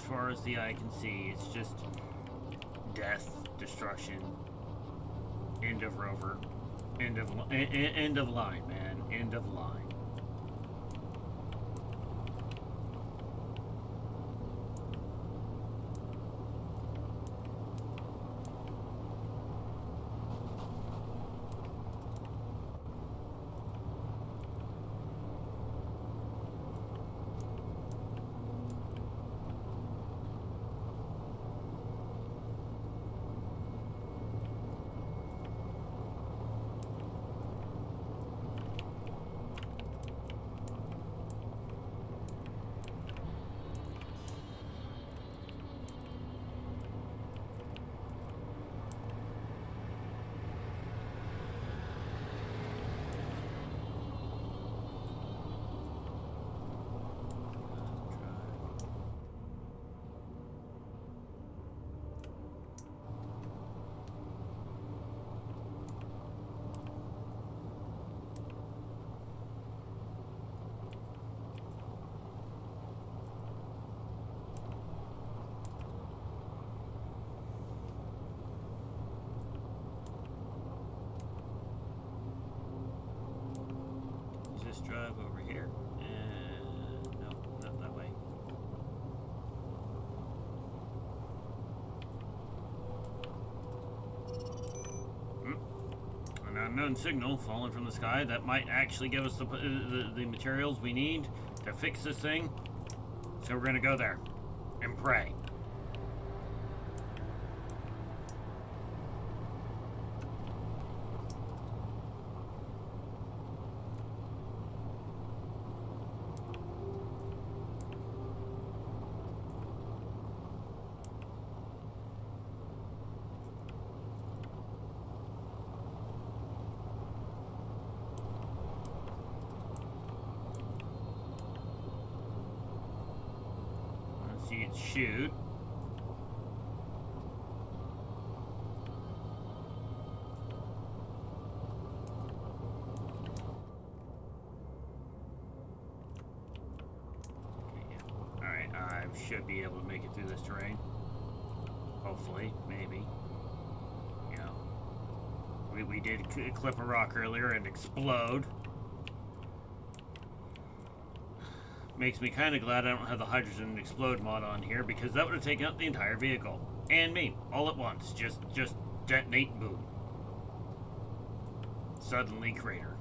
far as the eye can see. It's just death, destruction, end of rover, end of line, man, end of line. Drive over here, and no, not that way. An unknown signal falling from the sky that might actually give us the materials we need to fix this thing. So we're gonna go there and pray. See it shoot. Okay, yeah. Alright, I should be able to make it through this terrain. Hopefully, maybe. You know, we did clip a rock earlier and explode. Makes me kind of glad I don't have the hydrogen explode mod on here, because that would have taken out the entire vehicle. And me, all at once. Just detonate, boom. Suddenly crater.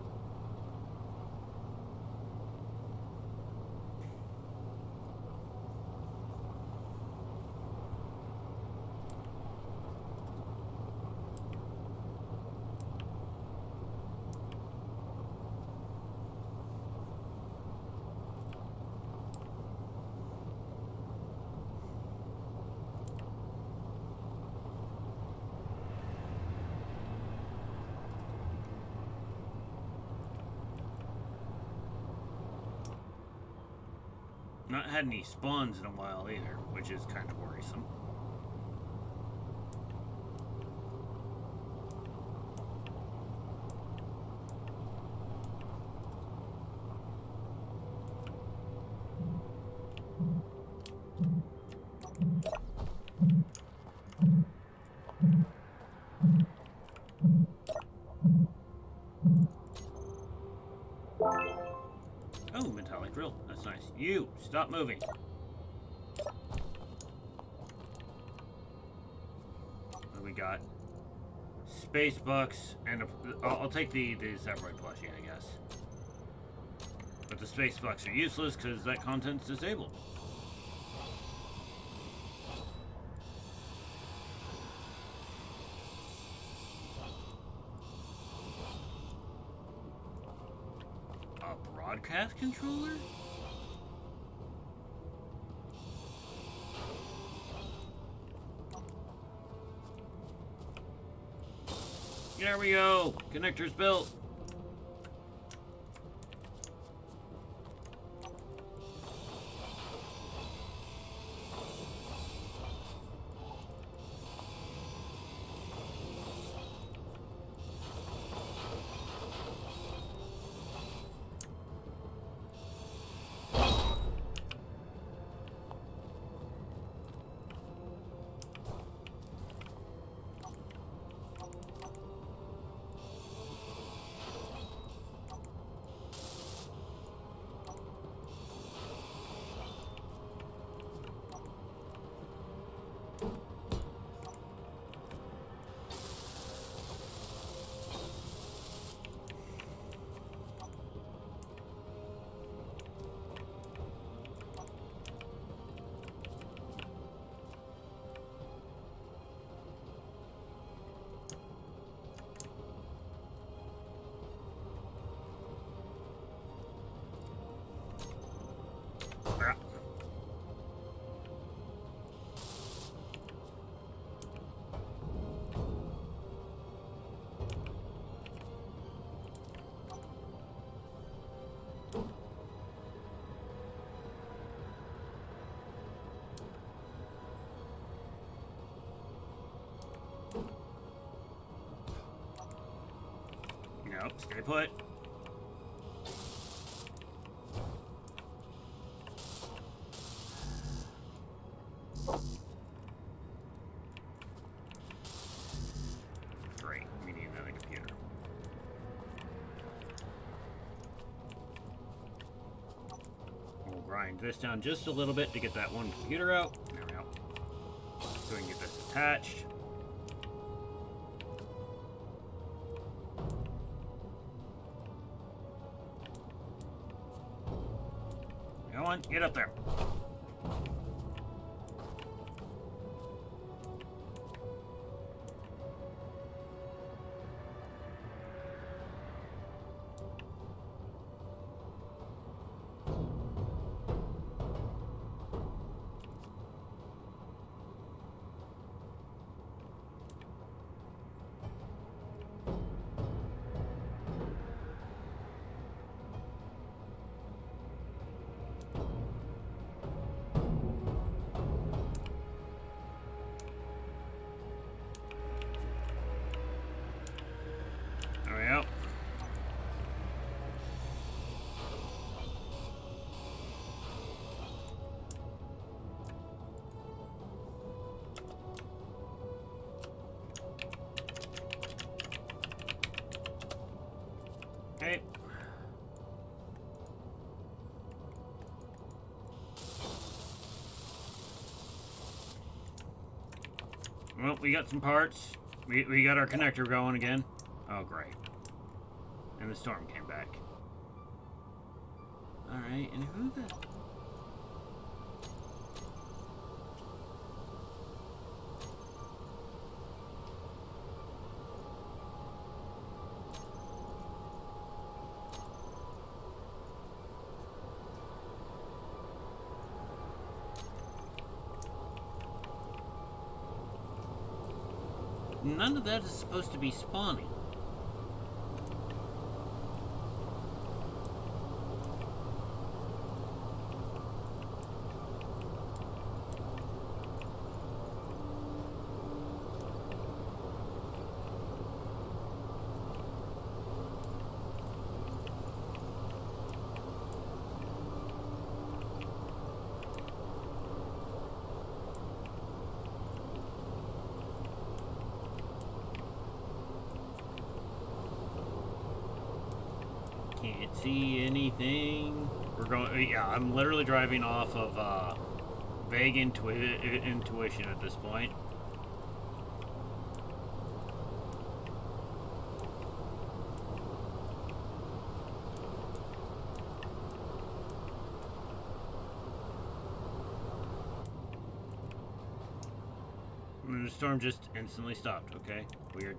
Not had any spawns in a while either, which is kind of worrisome. Oh, metallic drill. That's nice. You, stop moving. What do we got? Space bucks, and I'll take the Sapphire plushie, I guess. But the space bucks are useless because that content's disabled. A broadcast controller? There we go. Connector's built. Oh, stay put. Great, we need another computer. We'll grind this down just a little bit to get that one computer out. There we go. So we can get this attached. Come on, get up there. Okay. Well, we got some parts. We got our connector going again. Oh, great. And the storm came back. Alright, and who the... None of that is supposed to be spawning. Can't see anything. We're going. Yeah, I'm literally driving off of vague intuition at this point. And the storm just instantly stopped. Okay, weird.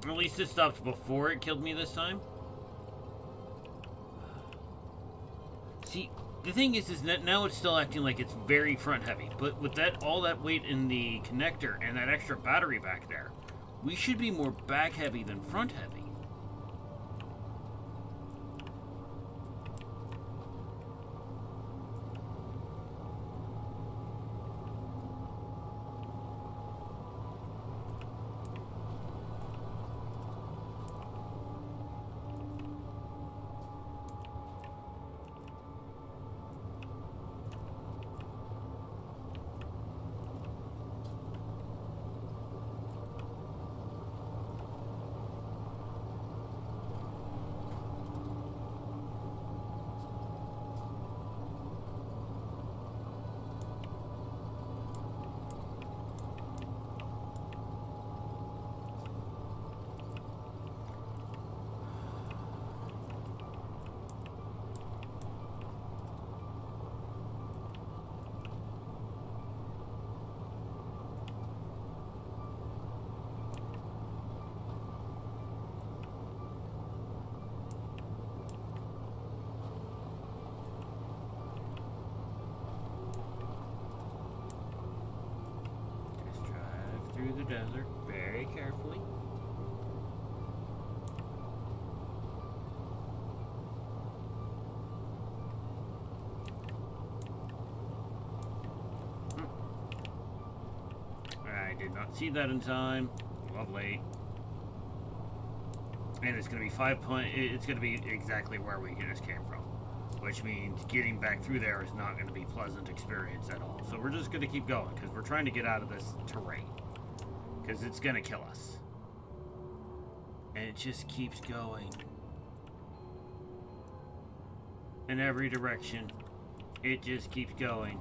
At least it stopped before it killed me this time. See, the thing is that now it's still acting like it's very front heavy. But with all that weight in the connector and that extra battery back there, we should be more back heavy than front heavy. Through the desert very carefully. Did not see that in time. Lovely. And it's going to be it's going to be exactly where we just came from. Which means getting back through there is not going to be a pleasant experience at all. So we're just going to keep going because we're trying to get out of this terrain. Because it's going to kill us. And it just keeps going. In every direction. It just keeps going.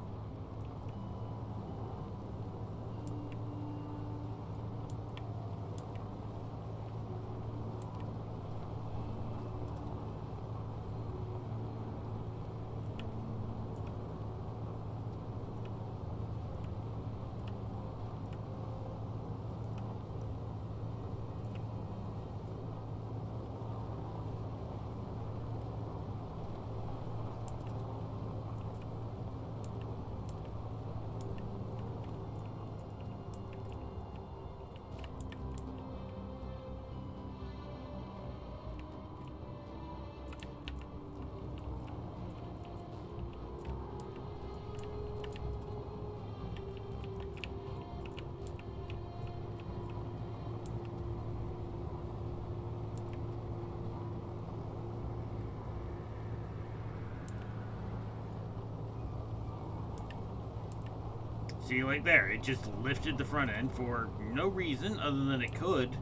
See, like there, it just lifted the front end for no reason other than it could.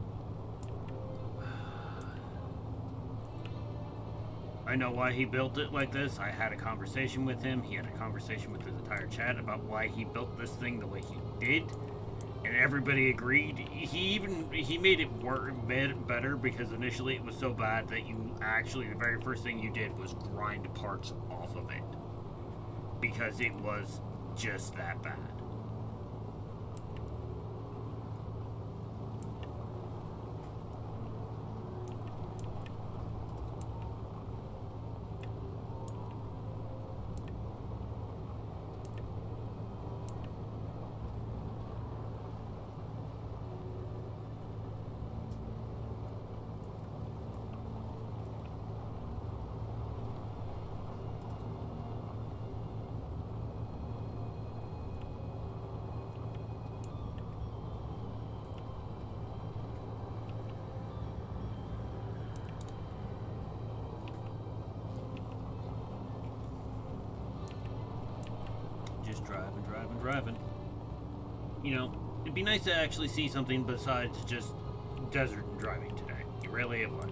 I know why he built it like this. I had a conversation with him. He had a conversation with his entire chat about why he built this thing the way he did. And everybody agreed. He made it work better because initially it was so bad that the very first thing you did was grind parts off of it. Because it was just that bad. Driving. You know, it'd be nice to actually see something besides just desert and driving today. Really it would.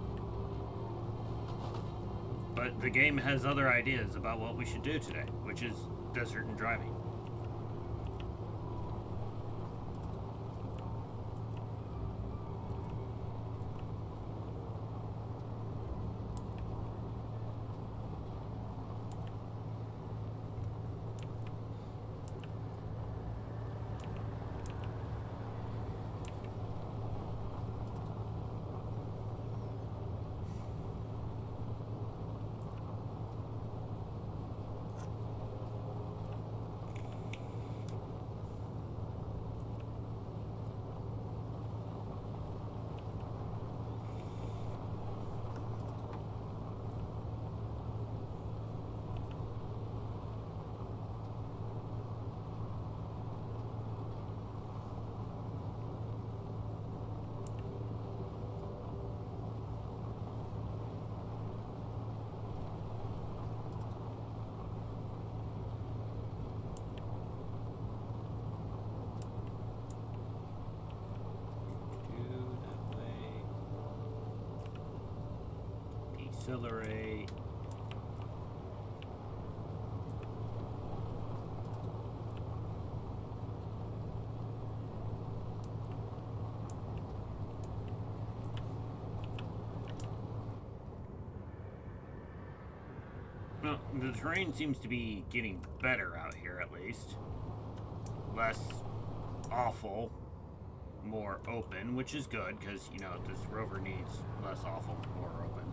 But the game has other ideas about what we should do today, which is desert and driving. Accelerate. Well, the terrain seems to be getting better out here, at least. Less awful, more open, which is good, because, you know, this rover needs less awful, more open.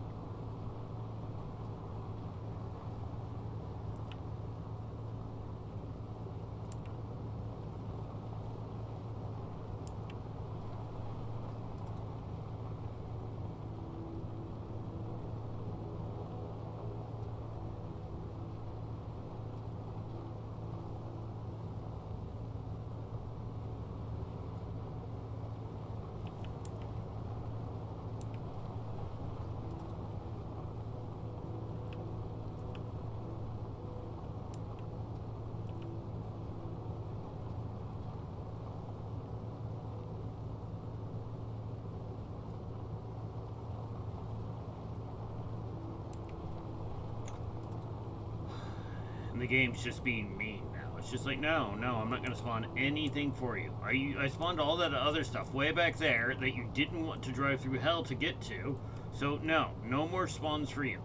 the game's just being mean now. It's just like, no, I'm not gonna spawn anything for you. I spawned all that other stuff way back there that you didn't want to drive through hell to get to. So no more spawns for you.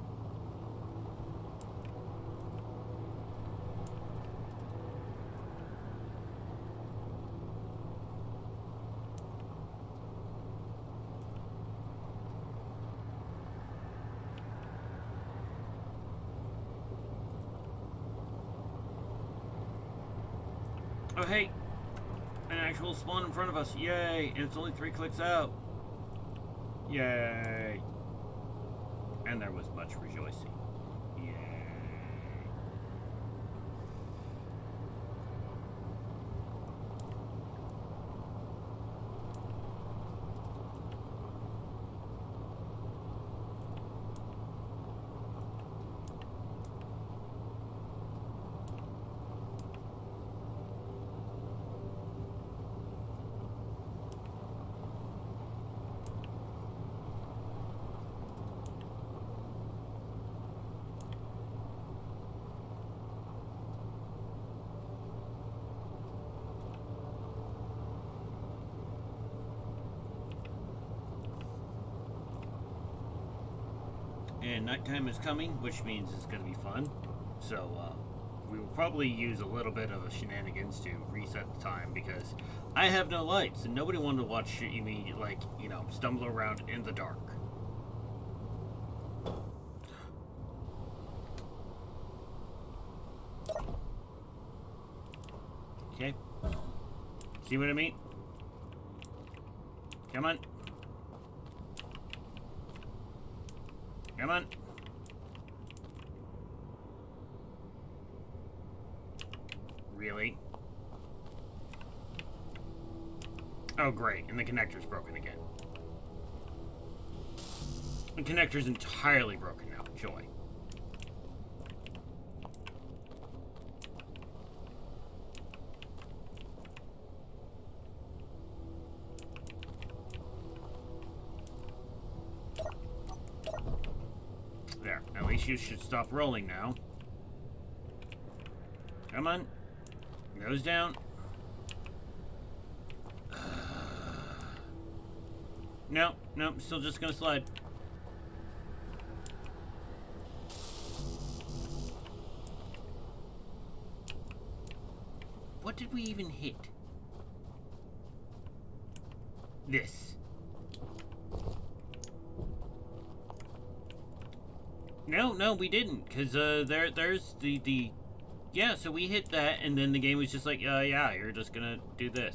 Oh, hey, an actual spawn in front of us. Yay. And it's only 3 clicks out. Yay. And there was much rejoicing. Yay. And nighttime is coming, which means it's going to be fun. So, we will probably use a little bit of a shenanigans to reset the time because I have no lights and nobody wanted to watch me, like, you know, stumble around in the dark. Okay. See what I mean? Come on. Come on. Really? Oh, great. And the connector's broken again. The connector's entirely broken now. Joy. There. At least you should stop rolling now. Come on. Nose down. No, still just gonna slide. What did we even hit? This. No, we didn't, because there's the yeah, so we hit that, and then the game was just like, yeah, you're just gonna do this.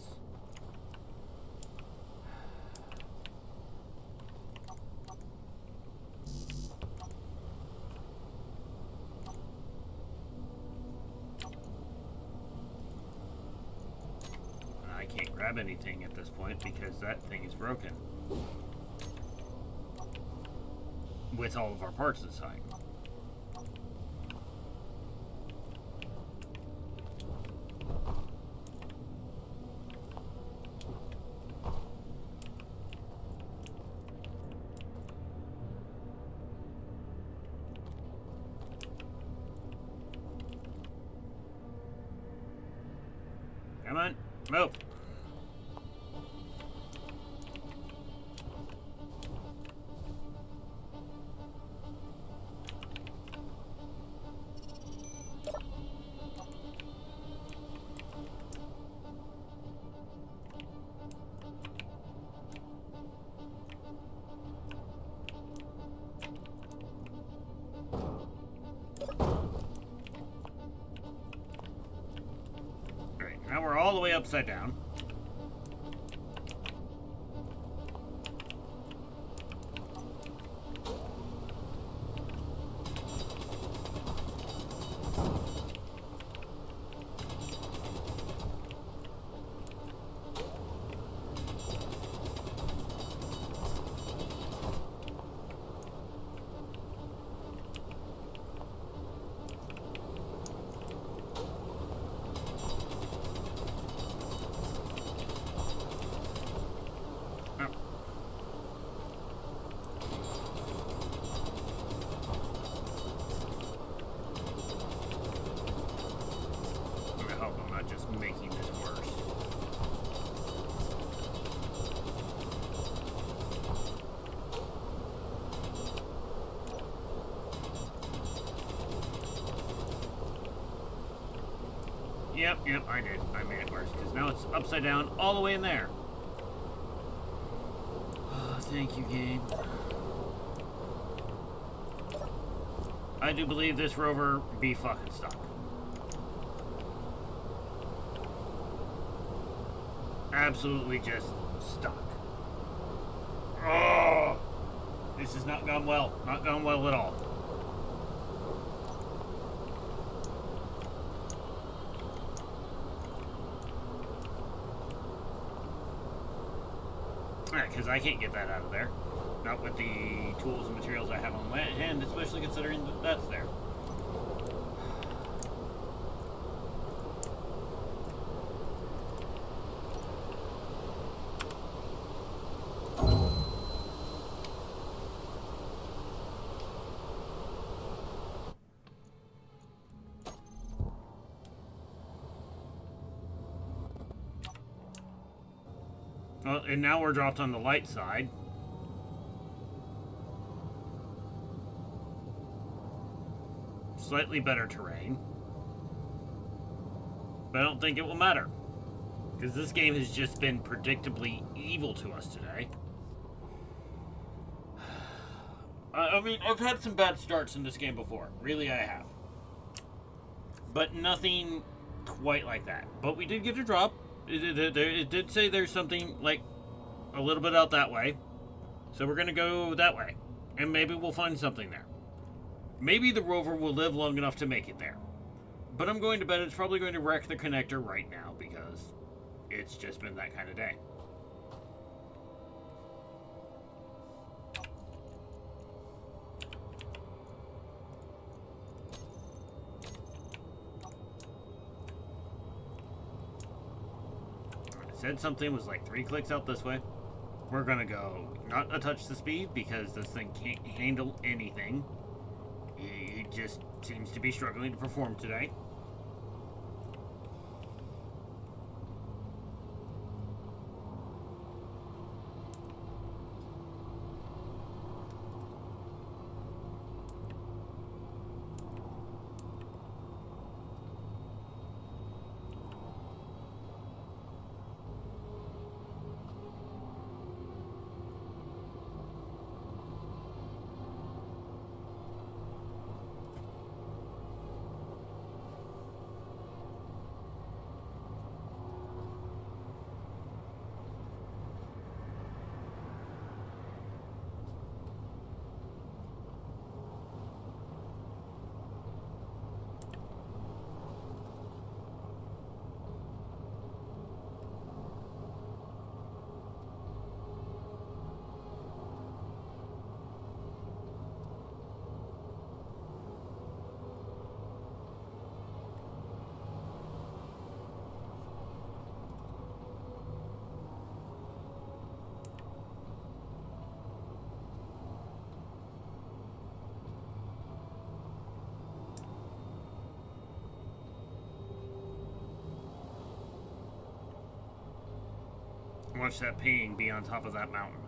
I can't grab anything at this point because that thing is broken. With all of our parts inside. Come on, move. Now we're all the way upside down. Yep, I did. I made it worse, because now it's upside down all the way in there. Oh, thank you, game. I do believe this rover be fucking stuck. Absolutely just stuck. Oh! This has not gone well. Not gone well at all. Alright, because I can't get that out of there. Not with the tools and materials I have on hand, especially considering that that's there. Well, and now we're dropped on the light side. Slightly better terrain. But I don't think it will matter. Because this game has just been predictably evil to us today. I mean, I've had some bad starts in this game before. Really, I have. But nothing quite like that. But we did get a drop. It did say there's something, like, a little bit out that way. So we're going to go that way. And maybe we'll find something there. Maybe the rover will live long enough to make it there. But I'm going to bet it's probably going to wreck the connector right now because it's just been that kind of day. I said something was like 3 clicks out this way. We're going to go not a touch the speed because this thing can't handle anything. It just seems to be struggling to perform today. Watch that pain be on top of that mountain.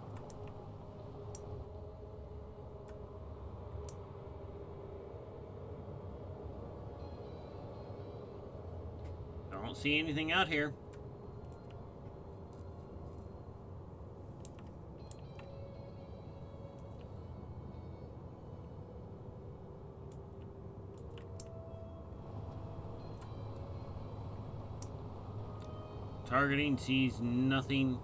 Don't see anything out here. Targeting sees nothing.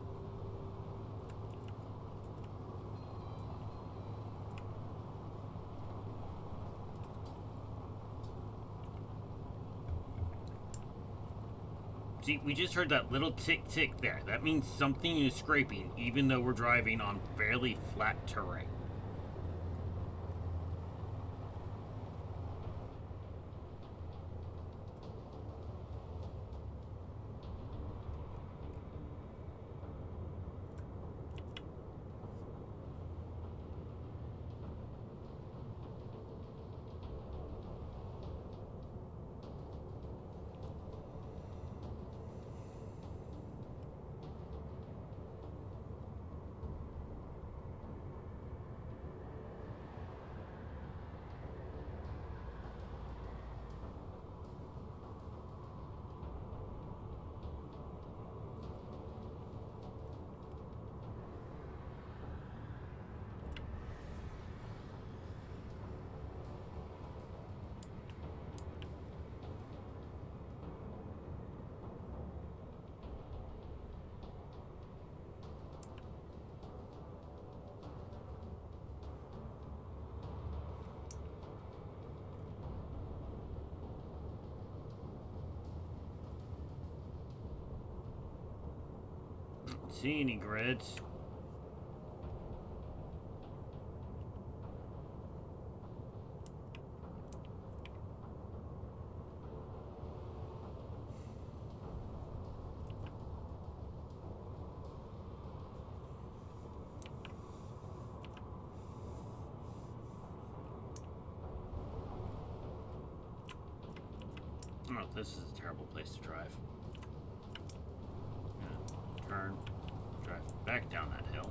See, we just heard that little tick tick there. That means something is scraping, even though we're driving on fairly flat terrain. see any grids. Oh, this is a terrible place to drive. Turn, drive back down that hill.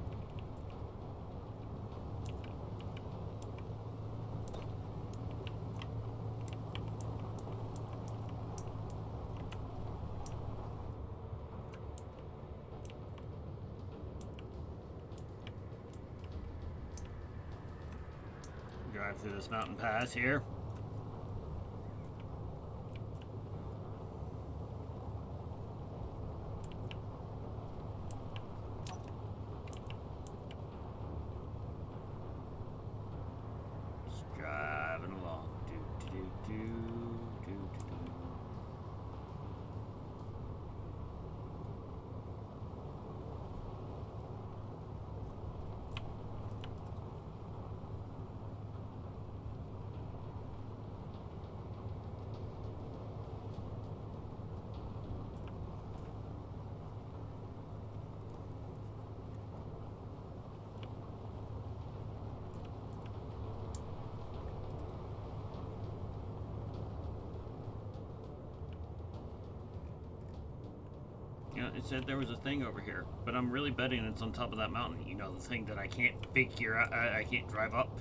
Drive through this mountain pass here. You know, it said there was a thing over here, but I'm really betting it's on top of that mountain. You know, the thing that I can't figure out, I can't drive up.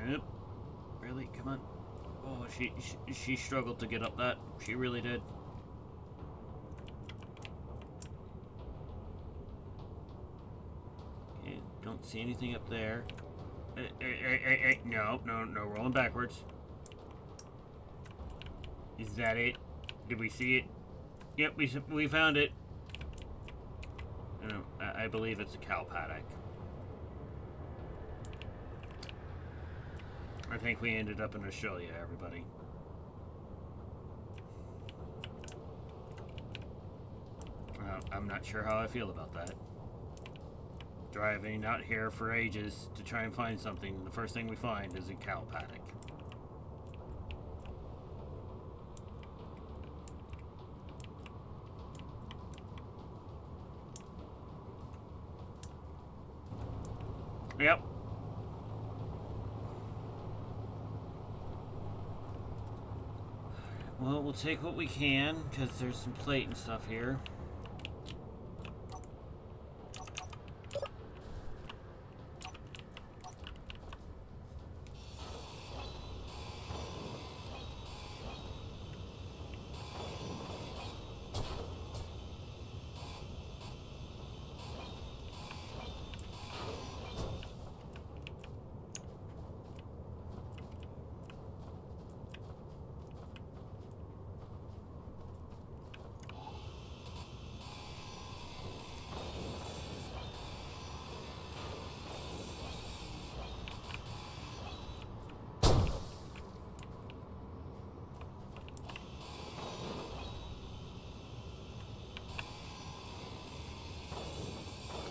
Yep. Really? Come on. Oh, she struggled to get up that. She really did. Don't see anything up there. Hey, no, rolling backwards. Is that it? Did we see it? Yep, we found it. I believe it's a cow paddock. I think we ended up in Australia, everybody. I'm not sure how I feel about that. Driving out here for ages to try and find something. The first thing we find is a cow paddock. Yep. Well, we'll take what we can, because there's some plate and stuff here.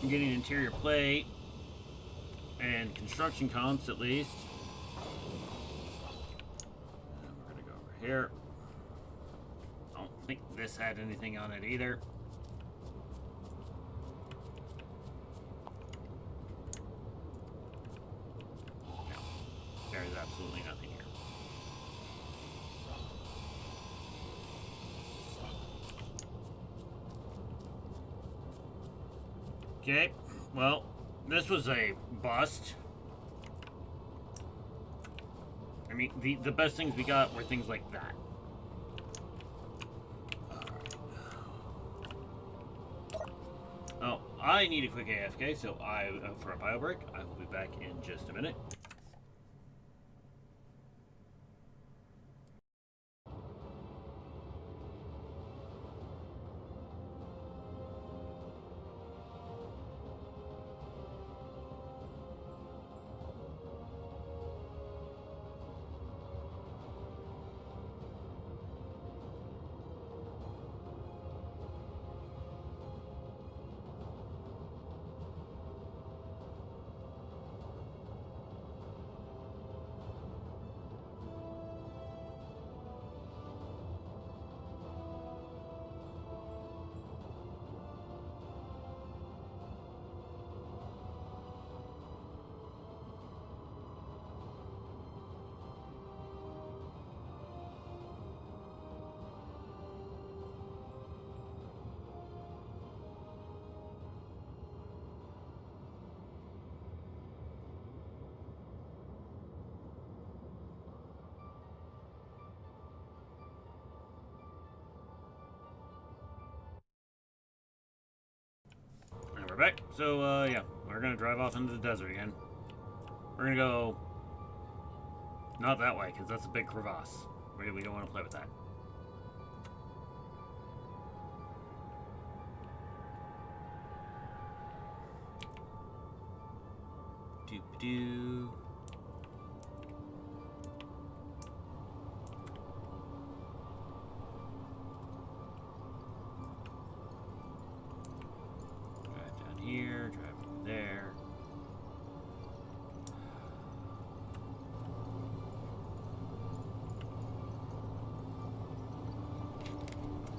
I'm getting interior plate and construction comps at least. And we're gonna go over here. I don't think this had anything on it either. No, there is absolutely nothing here. Okay, well, this was a bust. I mean, the best things we got were things like that. Oh, I need a quick AFK, so for a bio break, I will be back in just a minute. we're back. So, yeah, we're gonna drive off into the desert again. We're gonna go not that way, because that's a big crevasse. We don't want to play with that. Doop-doo. Drive down here, drive over there.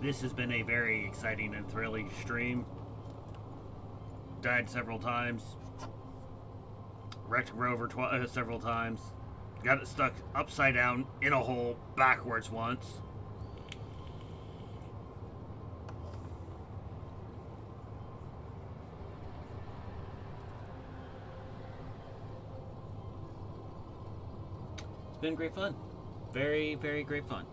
This has been a very exciting and thrilling stream. Died several times. Wrecked Rover several times. Got it stuck upside down in a hole backwards once. It's been great fun. Very, very great fun.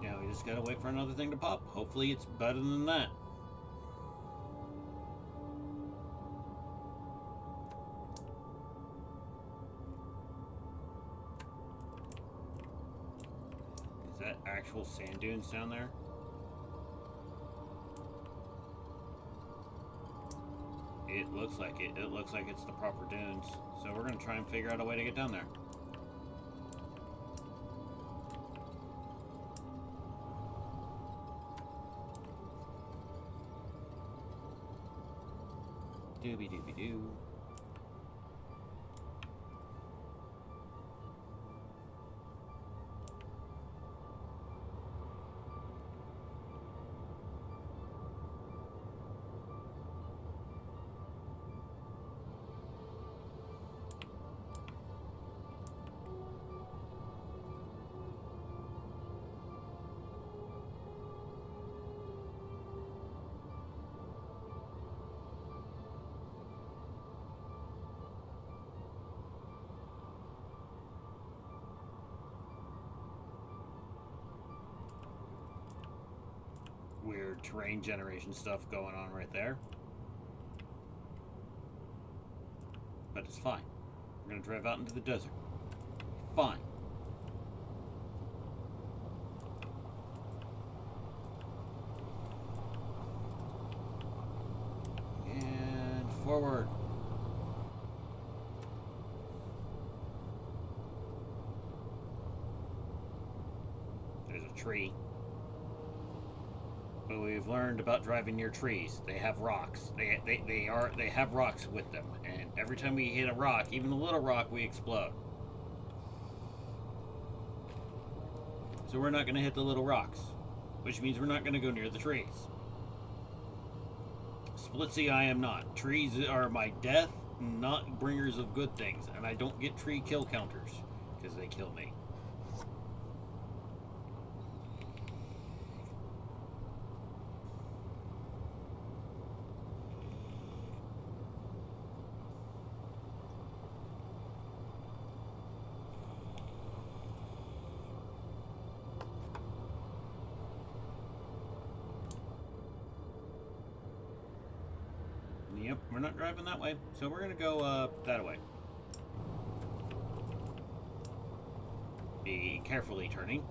Now we just gotta wait for another thing to pop. Hopefully it's better than that. Is that actual sand dunes down there? It looks like it. It looks like it's the proper dunes. So we're gonna try and figure out a way to get down there. Doobie doobie doo. Weird terrain generation stuff going on right there. But it's fine. We're gonna drive out into the desert. Fine. And forward. There's a tree. But we've learned about driving near trees. They have rocks. They have rocks with them, and every time we hit a rock, even a little rock, we explode. So we're not going to hit the little rocks, which means we're not going to go near the trees. Splitsy, I am not. Trees are my death, not bringers of good things, and I don't get tree kill counters because they kill me. Yep, we're not driving that way, so we're gonna go that way. Be carefully turning.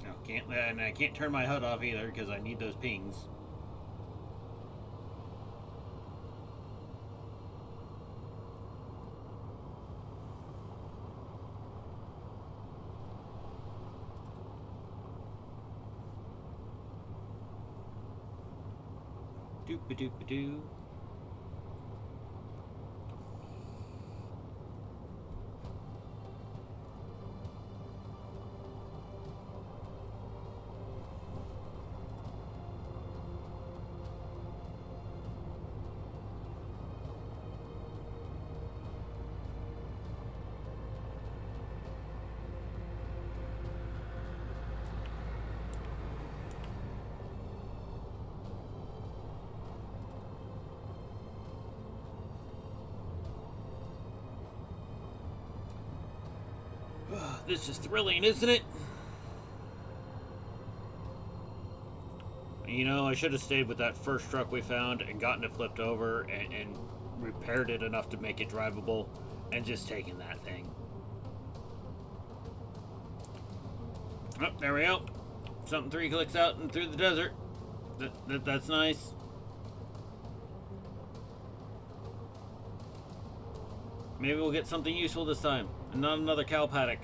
No, and I can't turn my HUD off either because I need those pings. Doop-a-doop-a-doo. This is thrilling, isn't it? You know, I should have stayed with that first truck we found and gotten it flipped over and repaired it enough to make it drivable and just taken that thing. Oh, there we go. Something 3 clicks out and through the desert. That's nice. Maybe we'll get something useful this time and not another cow paddock.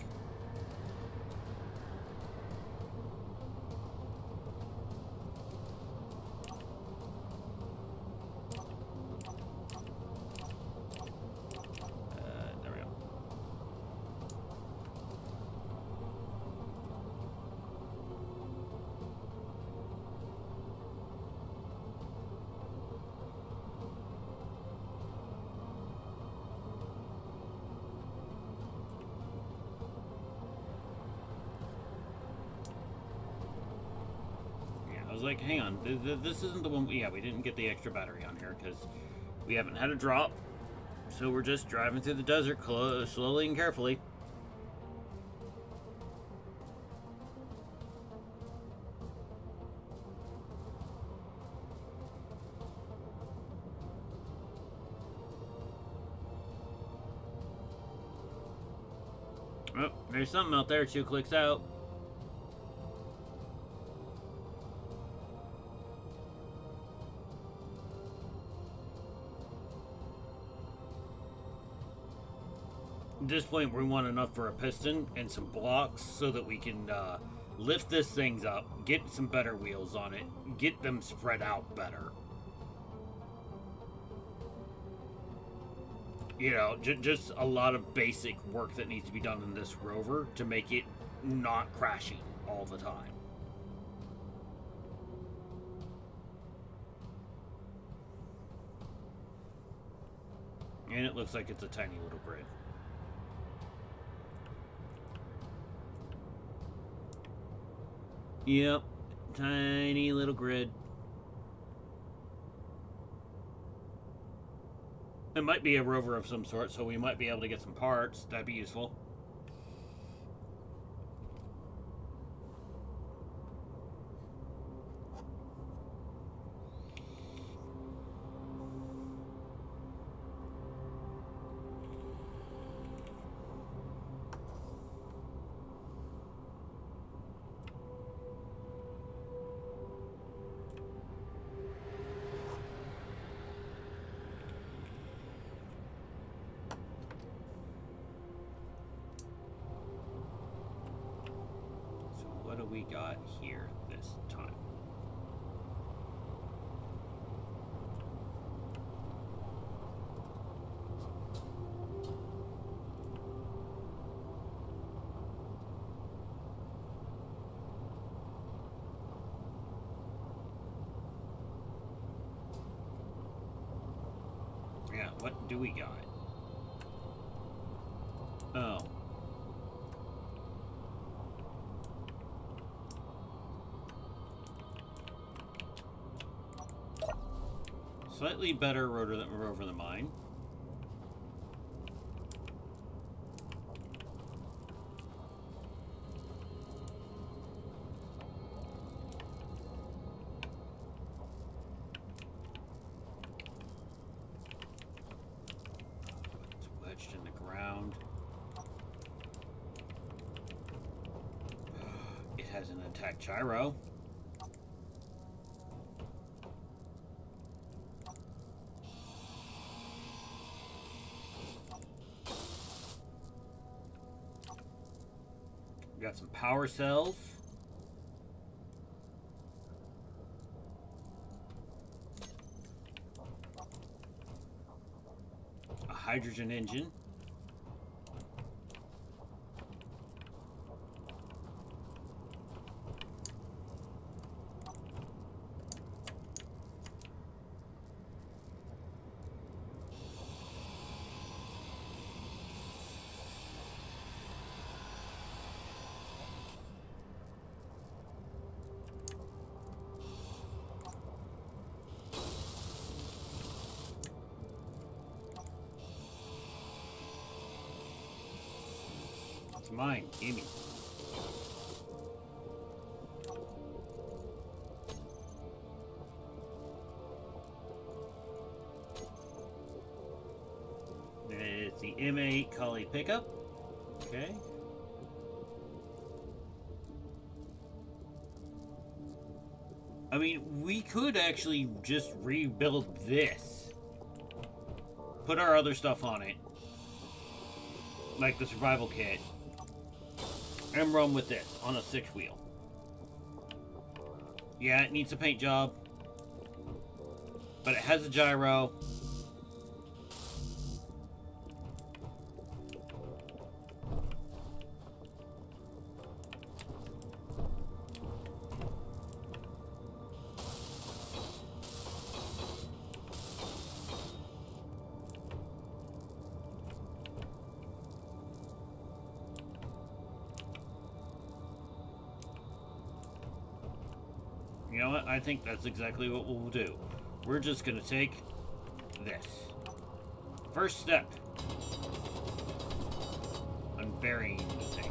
I was like, hang on, this isn't the one. Yeah, we didn't get the extra battery on here because we haven't had a drop. So we're just driving through the desert slowly and carefully. Oh, there's something out there 2 clicks out. At this point, we want enough for a piston and some blocks so that we can lift this thing up, get some better wheels on it, get them spread out better. You know, just a lot of basic work that needs to be done in this rover to make it not crashing all the time. And it looks like it's a tiny little grid. Yep, tiny little grid. It might be a rover of some sort, so we might be able to get some parts. That'd be useful. What do we got here this time? Yeah, what do we got? Oh. Slightly better rover than mine. It's wedged in the ground. It has an intact gyro. Got some power cells. hydrogen engine. It's mine, gimme. It's the M8 Collie pickup. Okay. I mean, we could actually just rebuild this. Put our other stuff on it. Like the survival kit. And run with this on a 6-wheel. Yeah, it needs a paint job. But it has a gyro. You know what? I think that's exactly what we'll do. We're just gonna take this. First step. Unburying the thing.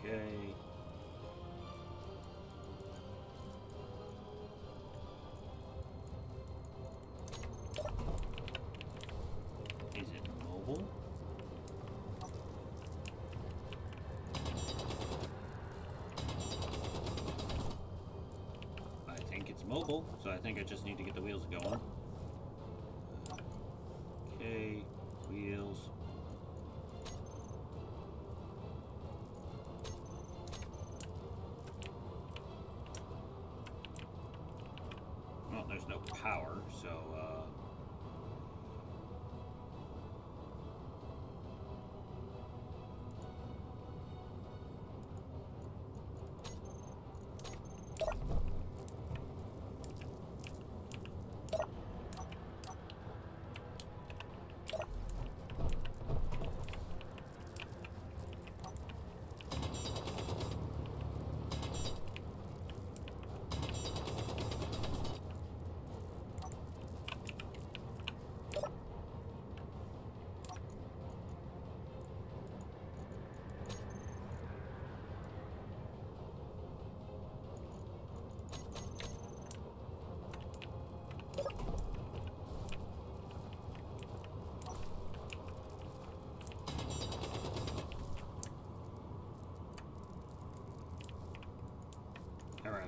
Okay. Is it mobile? I think it's mobile, so I think I just need to get the wheels going. Okay, wheels. Well, there's no power, so,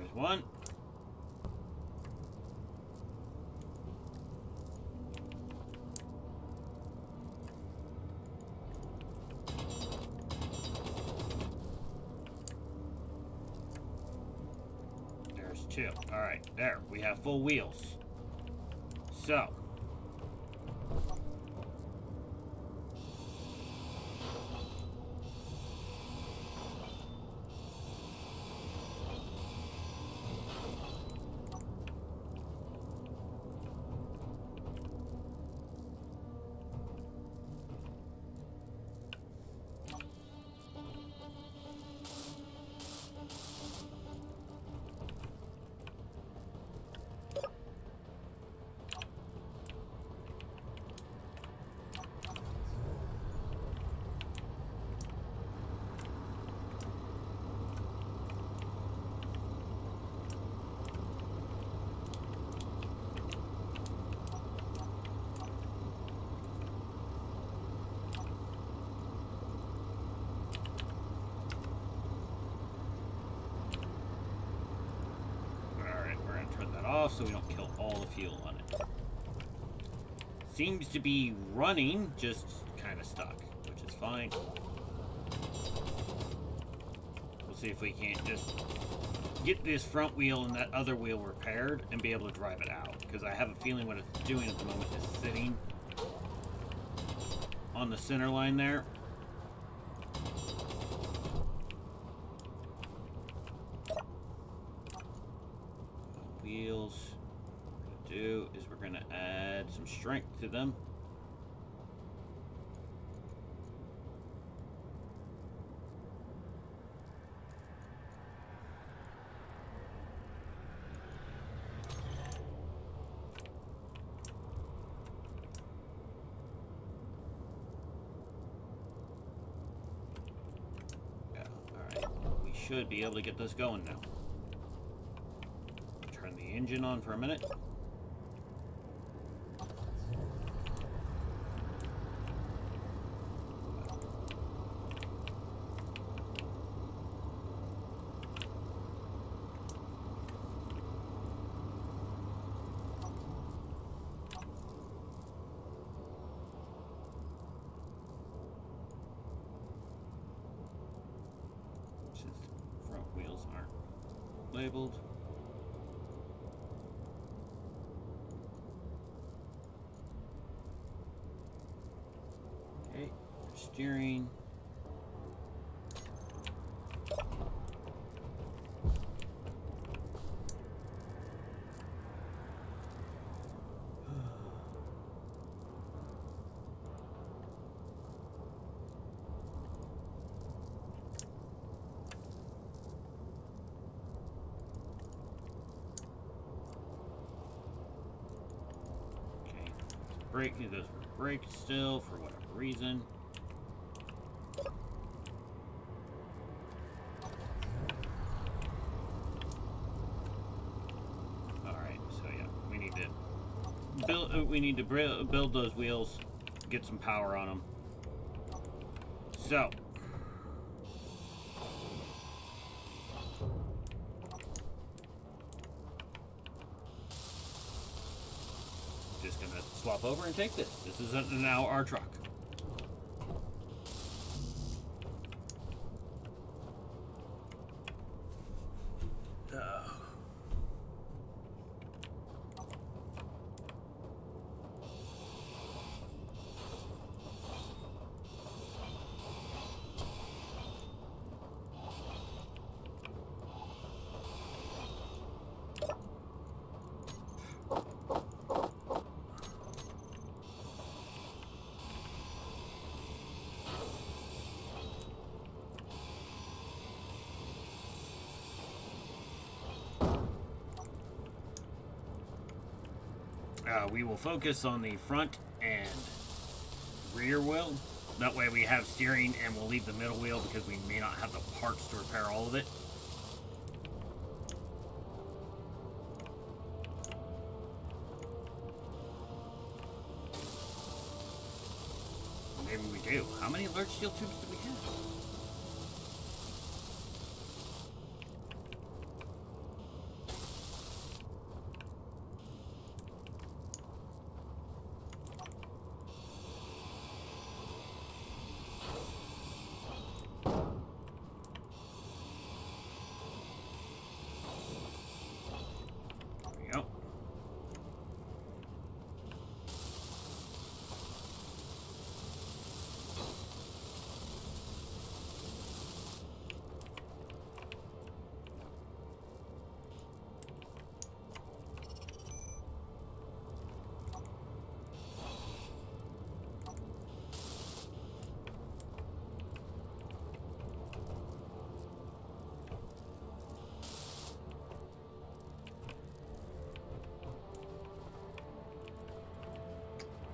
there's one. There's two. Alright, there. We have full wheels. So. so we don't kill all the fuel on it. Seems to be running, just kind of stuck, which is fine. We'll see if we can't just get this front wheel and that other wheel repaired and be able to drive it out. Because I have a feeling what it's doing at the moment is sitting on the center line there. Wheels. What we're going to do is we're going to add some strength to them. Should be able to get this going now. Turn the engine on for a minute. Wheels aren't labeled. Okay, steering. Those were braked still for whatever reason. Alright, so yeah, we need to build those wheels, get some power on them. So just gonna swap over and take this. This is now our truck. We will focus on the front and rear wheel. That way we have steering, and we'll leave the middle wheel because we may not have the parts to repair all of it. Maybe we do. How many large steel tubes do we have?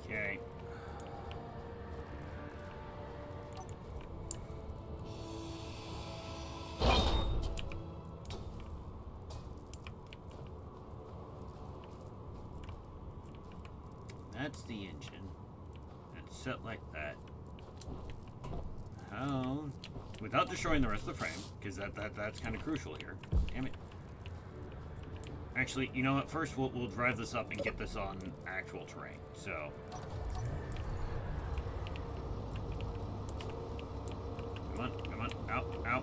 Okay. That's the engine. It's set like that. How? Without destroying the rest of the frame, because that's kind of crucial here. Damn it. Actually, you know what? First, we'll drive this up and get this on actual terrain. So. Come on, come on, out, out.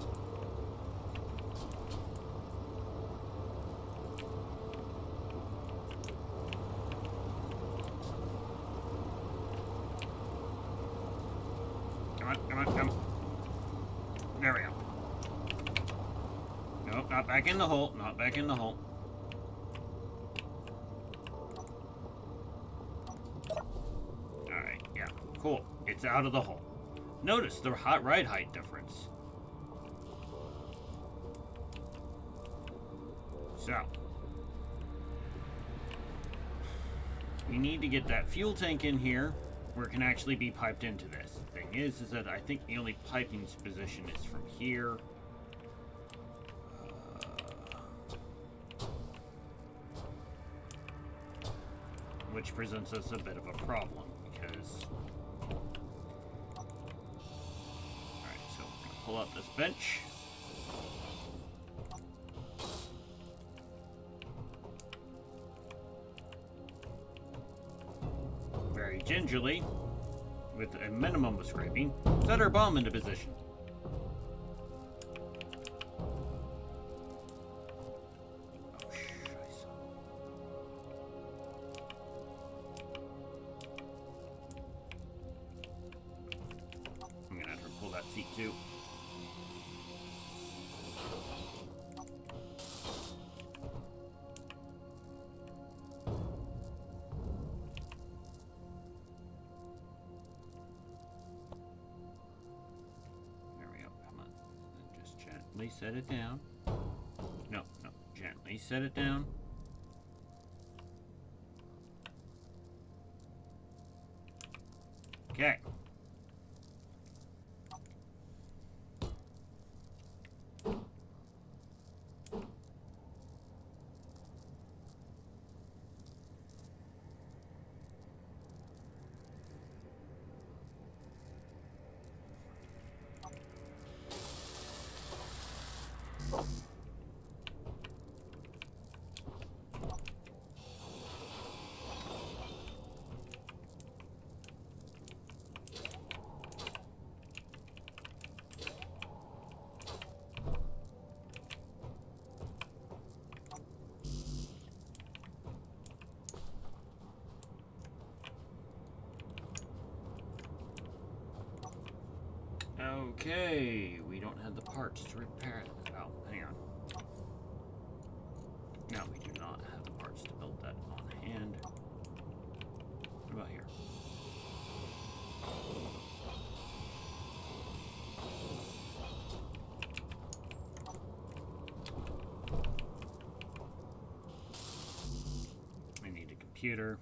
Come on, come on, come. There we go. Nope, not back in the hole, not back in the hole. Alright, yeah, cool. It's out of the hole. Notice the ride height difference. So, we need to get that fuel tank in here where it can actually be piped into this. The thing is that I think the only piping position is from here. Which presents us a bit of a problem because... Alright, so we're going to pull up this bench. Very gingerly, with a minimum of scraping, set our bomb into position. Too. There we go. Come on. And just gently set it down. No, no. Gently set it down. Okay. Okay, we don't have the parts to repair it. Oh, hang on. No, we do not have the parts to build that on hand. What about here? We need a computer.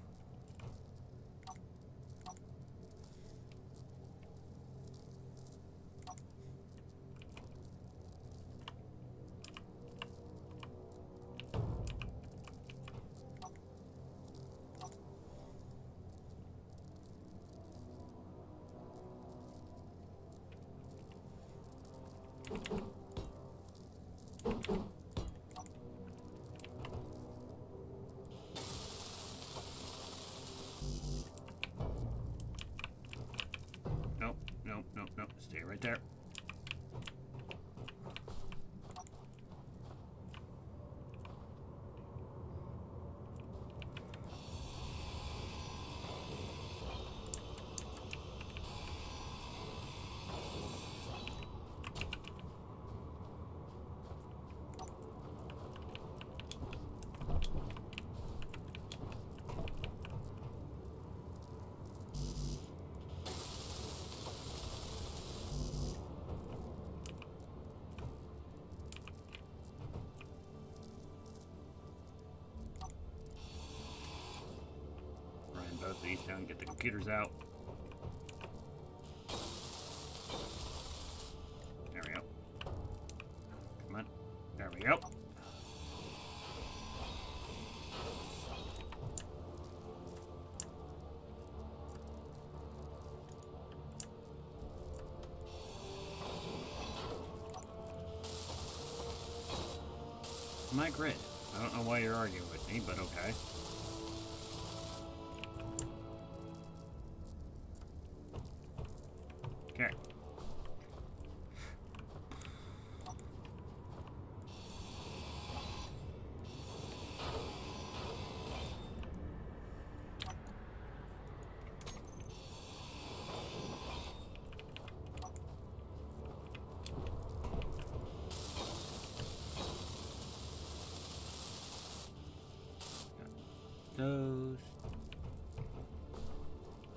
Nope. Stay right there. Both these down, get the computers out. There we go. Come on. There we go. My grid. I don't know why you're arguing with me, but okay. Okay. Those.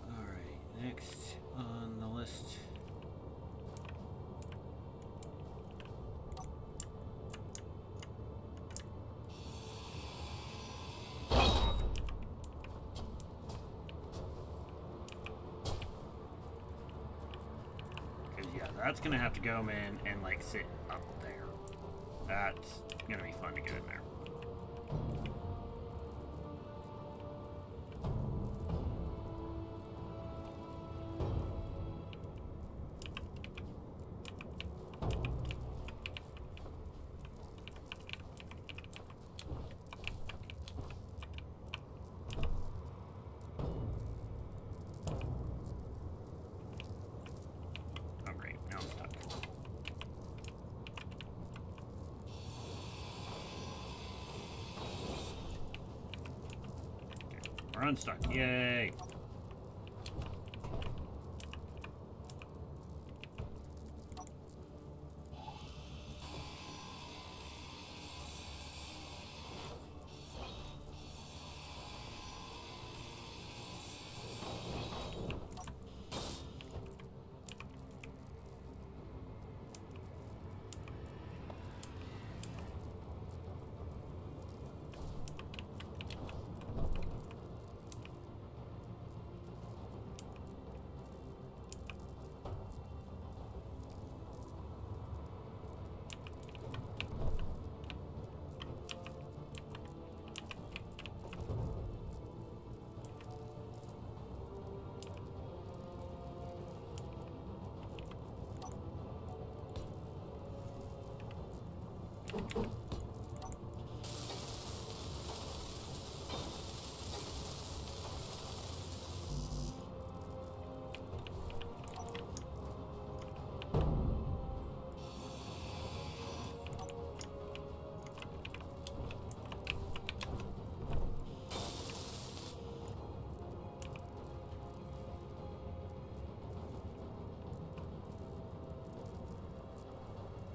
Alright, next on the list. Because, yeah, that's gonna have to go, man, and, like, sit up there. That's gonna be fun to get in there. We're unstuck. Yay!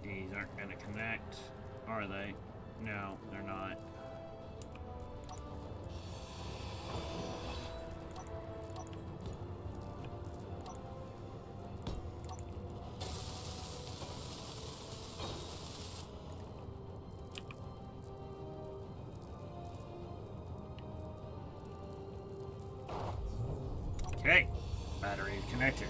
These aren't going to connect, are they? No, they're not. Okay, battery is connected.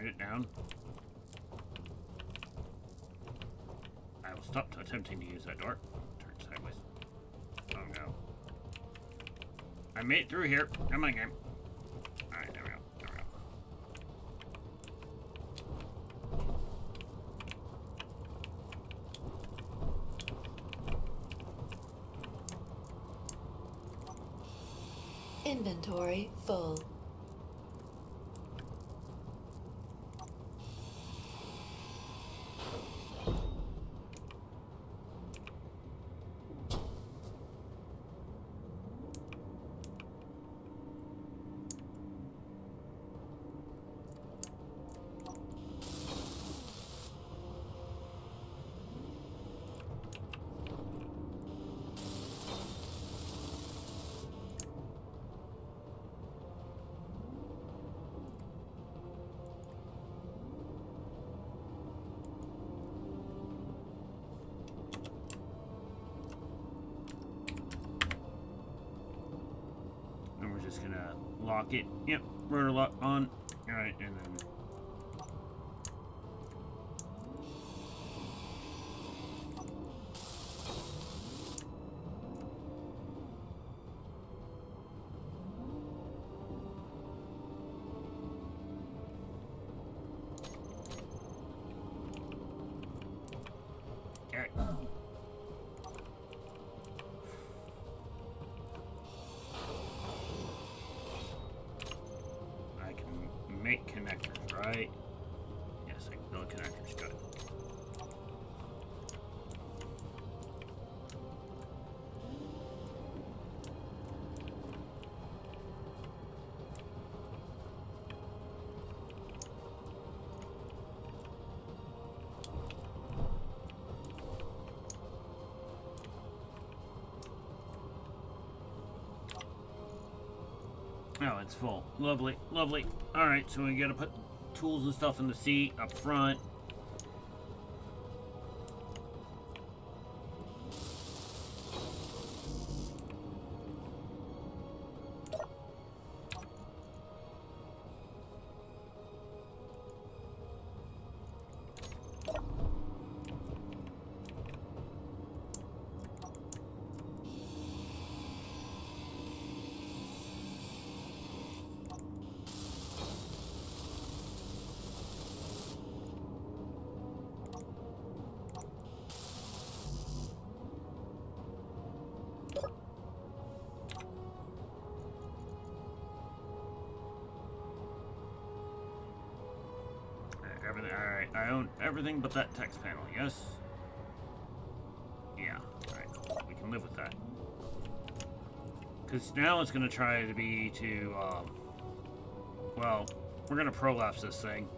It down. I will stop attempting to use that door. Turn sideways. Oh no. I made it through here. Come on, game. Alright, there we go. There we go. Inventory full. just gonna lock it. Yep, rotor lock on. Alright, and then... Alright. I can make connectors, right? Yes, I can build connectors. Good. Oh, it's full. Lovely, lovely. Alright, so we gotta put tools and stuff in the seat up front. Everything. Alright, I own everything but that text panel, yes? Yeah, alright, we can live with that. Because now it's going to try to be to, well, we're going to prolapse this thing.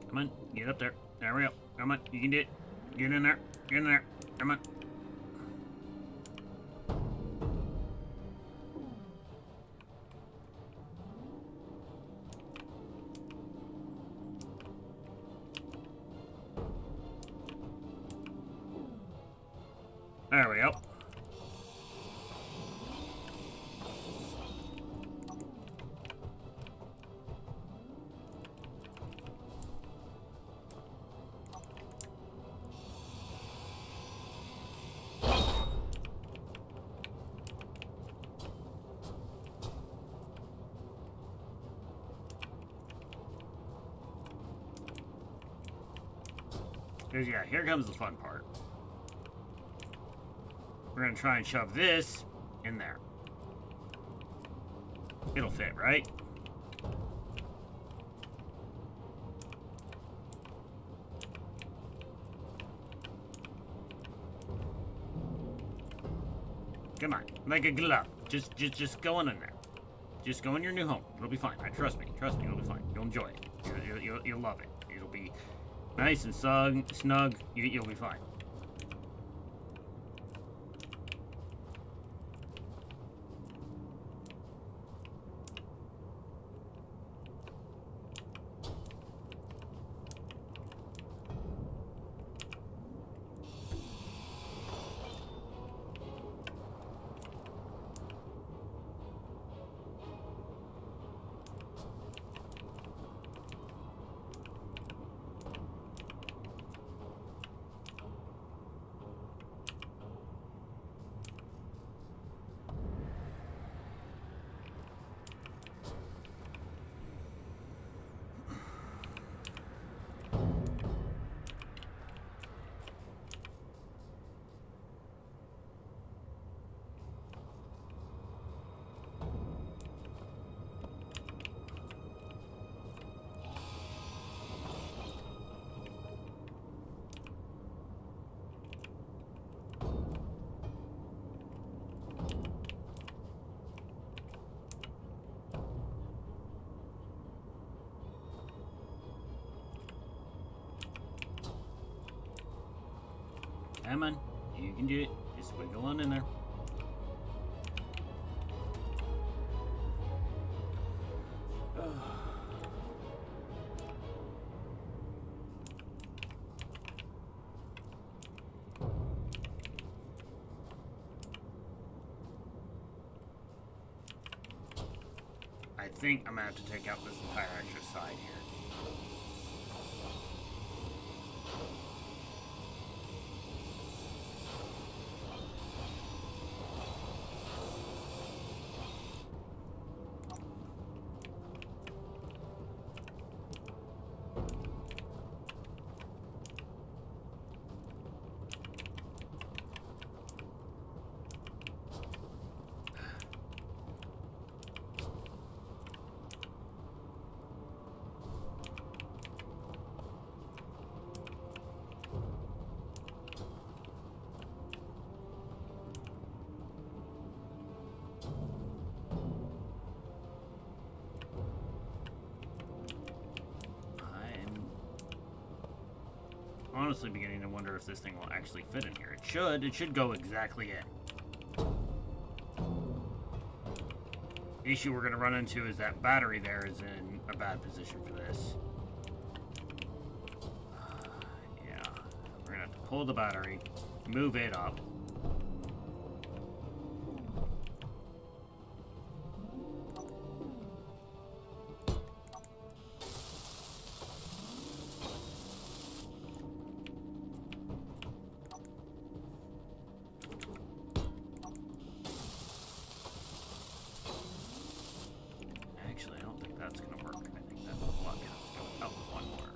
Come on, get up there. There we go. Come on, you can do it. Get in there. Get in there. Come on. There we go. Because, yeah, here comes the fun part. We're going to try and shove this in there. It'll fit, right? Come on, like a glove. Just go in there. Just go in your new home. It'll be fine. Trust me, it'll be fine. You'll enjoy it. You'll love it. It'll be nice and snug. You'll be fine. Come on. You can do it. Just wiggle on in there. I think I'm gonna have to take out this entire extra side here. Honestly beginning to wonder if this thing will actually fit in here. It should. It should go exactly in. The issue we're going to run into is that battery there is in a bad position for this. Yeah. We're going to have to pull the battery, move it up. Actually, I don't think that's going to work. I think that plug has to go out one more.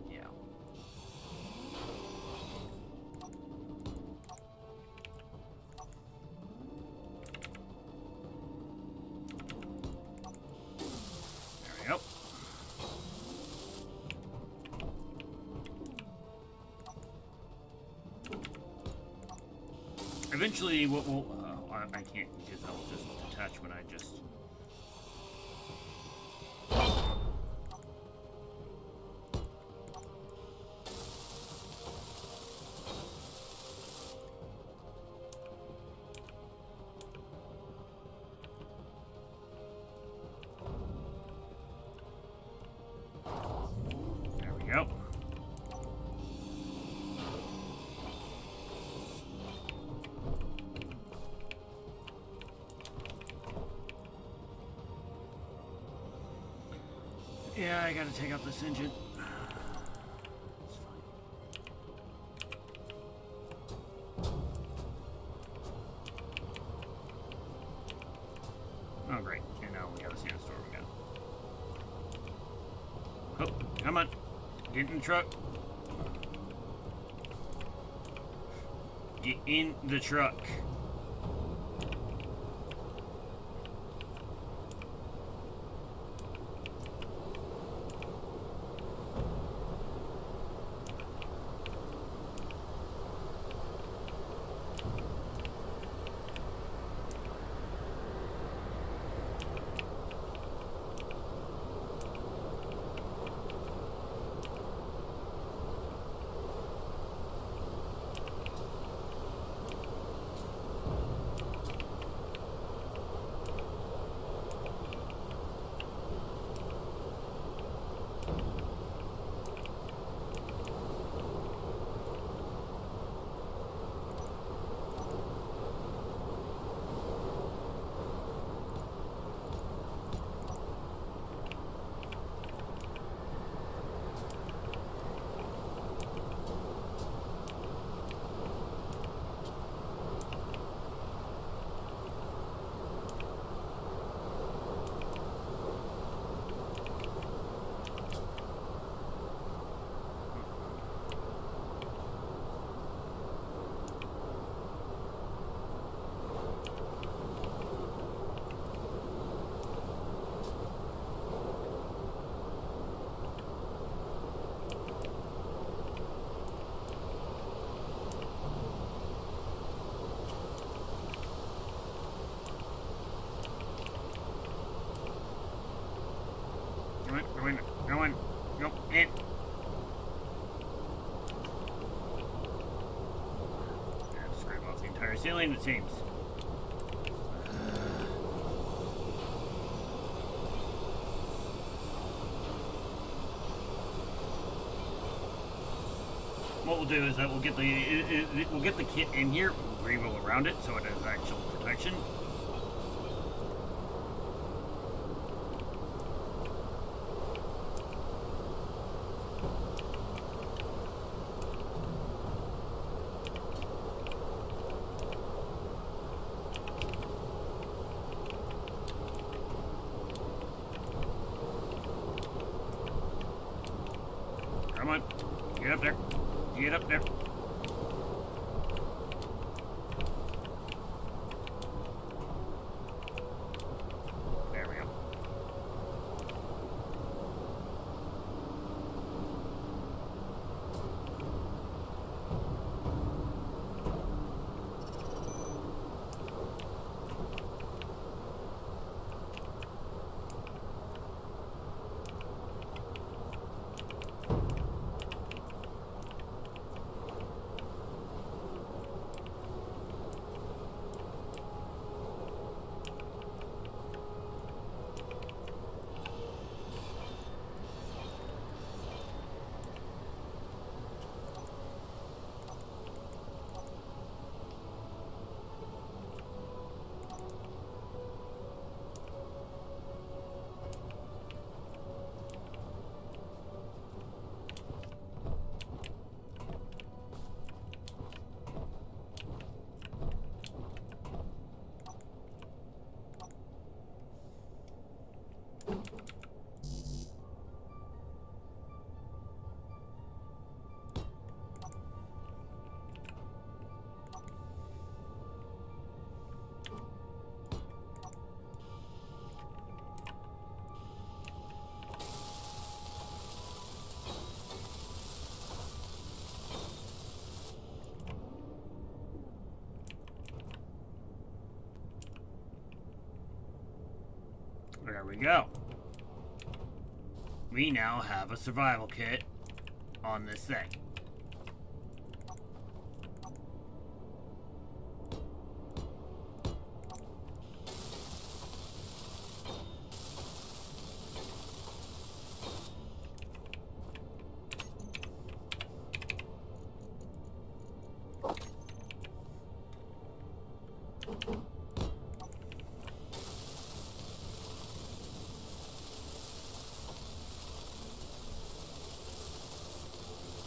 Yeah. There we go. Eventually, what will... I can't because that will just detach when I just... There we go. Yeah, I gotta take out this engine. It's fine. Oh, great. And now we got a sandstorm again. Oh, come on. Get in the truck. Get in the truck. insane it seems. What we'll do is that we'll get the kit in here, we'll re-roll around it so it has actual protection. Come on, get up there. Get up there. There we go. There we go. We now have a survival kit on this thing.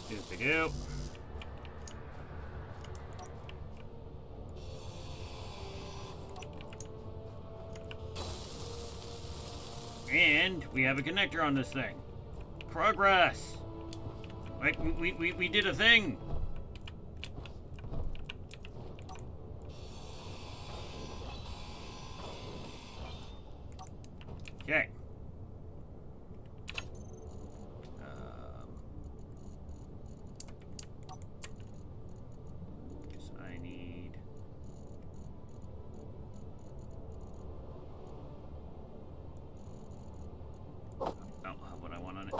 Doop-a-doop. And we have a connector on this thing. Progress! Like, we did a thing! Okay. Guess I need... Oh, what I want on it.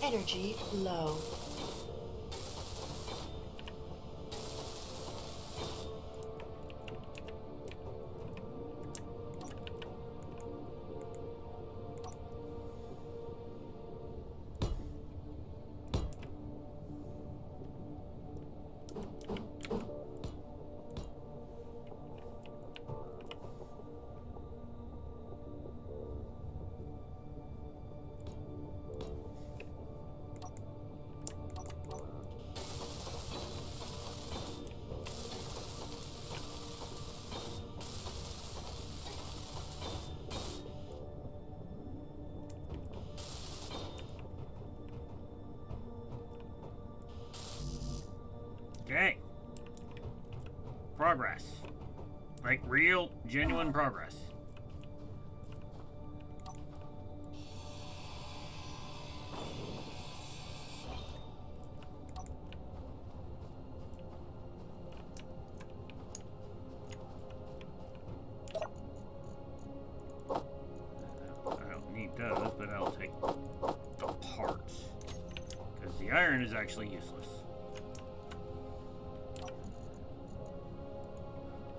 Energy low. progress. Like, real, genuine progress. I don't need those, but I'll take the parts. Because the iron is actually useless.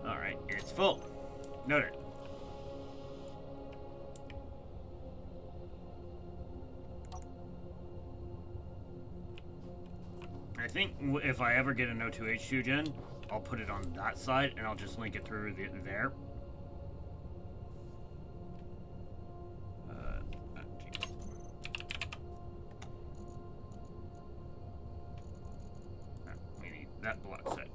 Alright, it's full. Noted. I think if I ever get an O2H2 gen, I'll put it on that side and I'll just link it through there. We need that block set.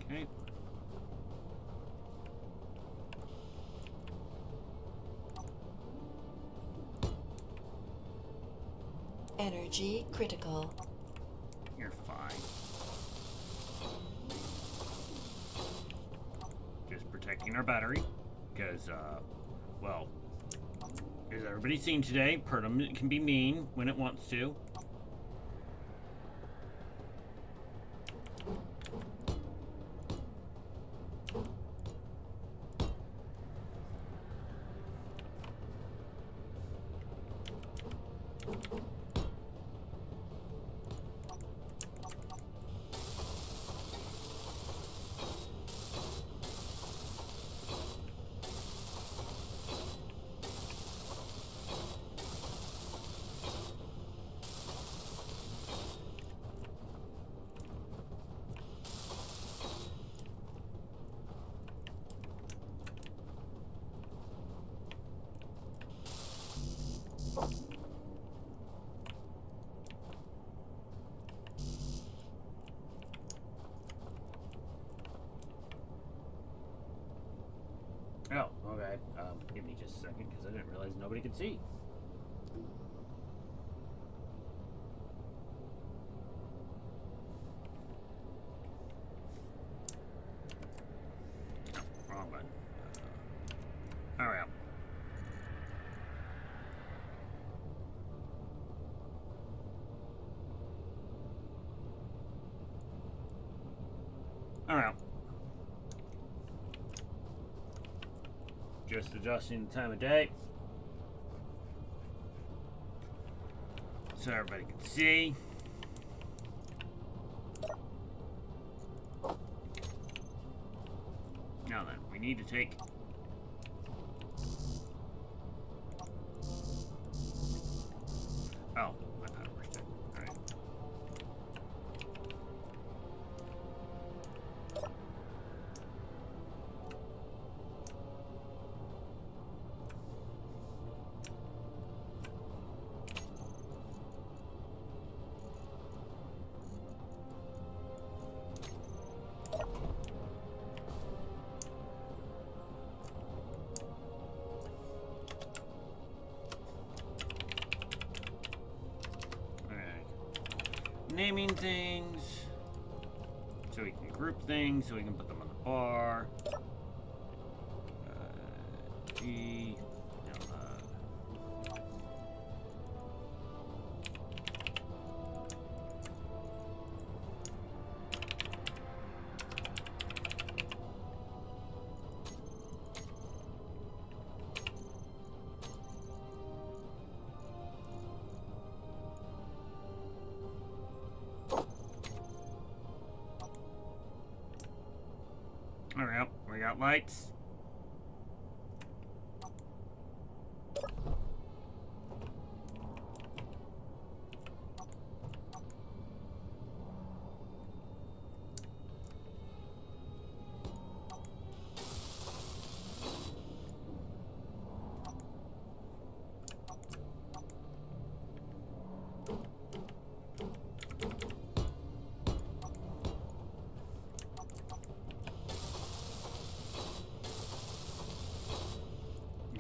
Okay. Energy critical. You're fine. Just protecting our battery. Because, well, as everybody's seen today, Pertam can be mean when it wants to. Oh, okay. Give me just a second because I didn't realize nobody could see. Oh, wrong button. Alright. Alright. Just adjusting the time of day so everybody can see. Now then, we need to take oh, my power's dead. Alright. Naming things so we can group things, so we can put them on the bar. G. Alright, we got lights.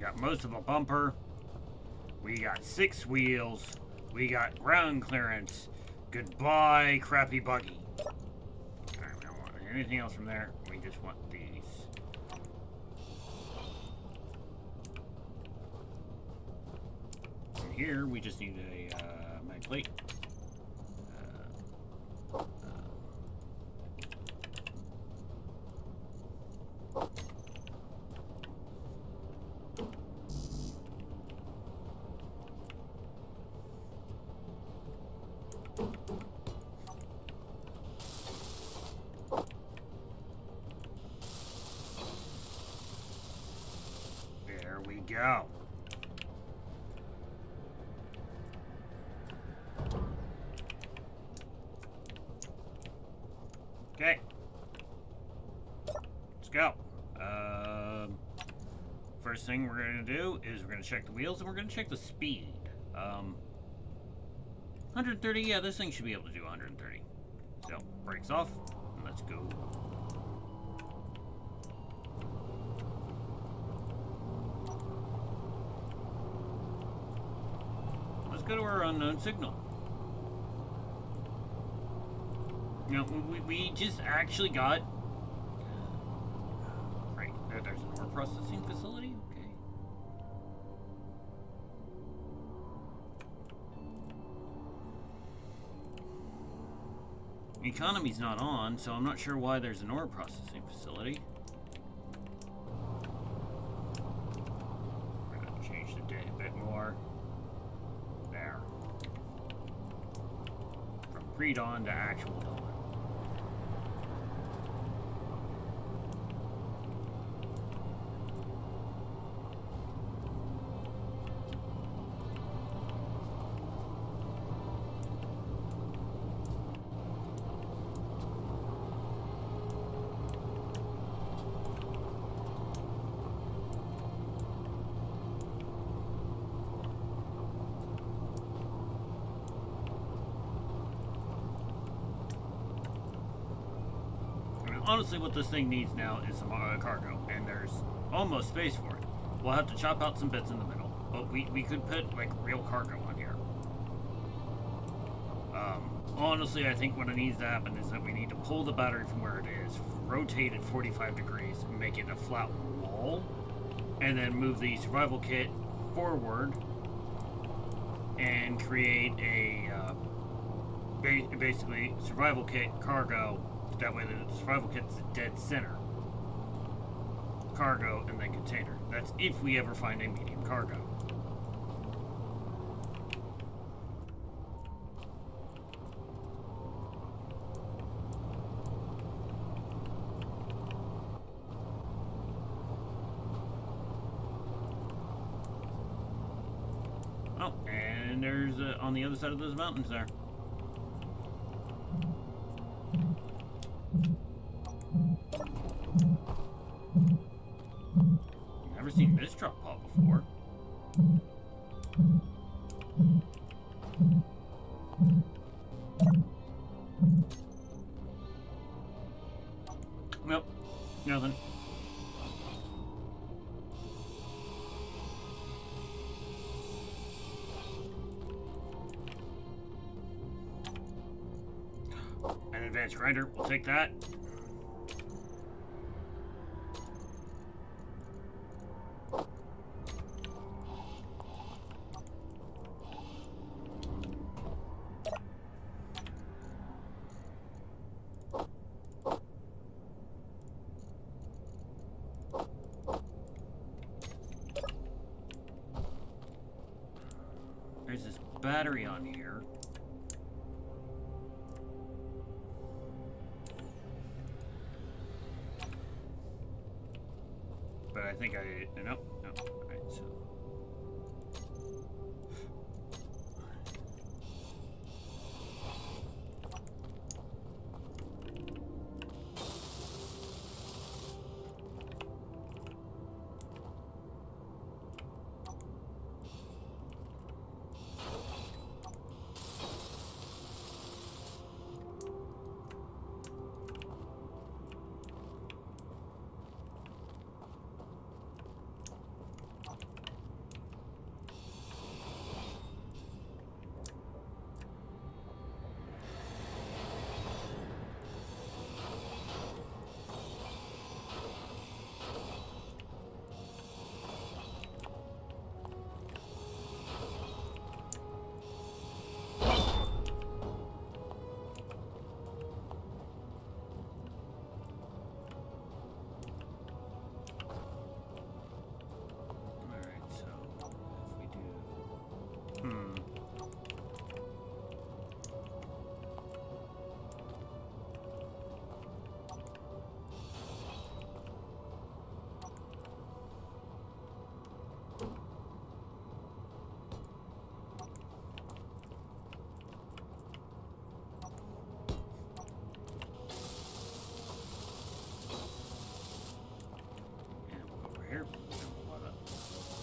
got most of a bumper. We got 6 wheels. We got ground clearance. Goodbye, crappy buggy. Alright, we don't want anything else from there. We just want these. And here, we just need a mag plate. There we go. Okay. Let's go. First thing we're going to do is we're going to check the wheels and we're going to check the speed. 130, yeah, this thing should be able to do 130. So, brakes off, and let's go. Let's go to our unknown signal. You know, we just actually got... Right, there's an ore processing facility? Okay. Economy's not on, so I'm not sure why there's an ore processing facility. We're gonna change the day a bit more. There. From pre-dawn to actual dawn. Honestly, what this thing needs now is some cargo, and there's almost space for it. We'll have to chop out some bits in the middle, but we could put, like, real cargo on here. Honestly, I think what needs to happen is that we need to pull the battery from where it is, rotate it 45 degrees, and make it a flat wall, and then move the survival kit forward, and create a, basically, survival kit cargo. That way the survival kit's a dead center. Cargo and then container. That's if we ever find a medium cargo. Oh, and there's on the other side of those mountains there. Never seen this drop pod before. Nope, nothing. An advanced grinder, we'll take that. There's this battery on here. But I think no. Alright, so.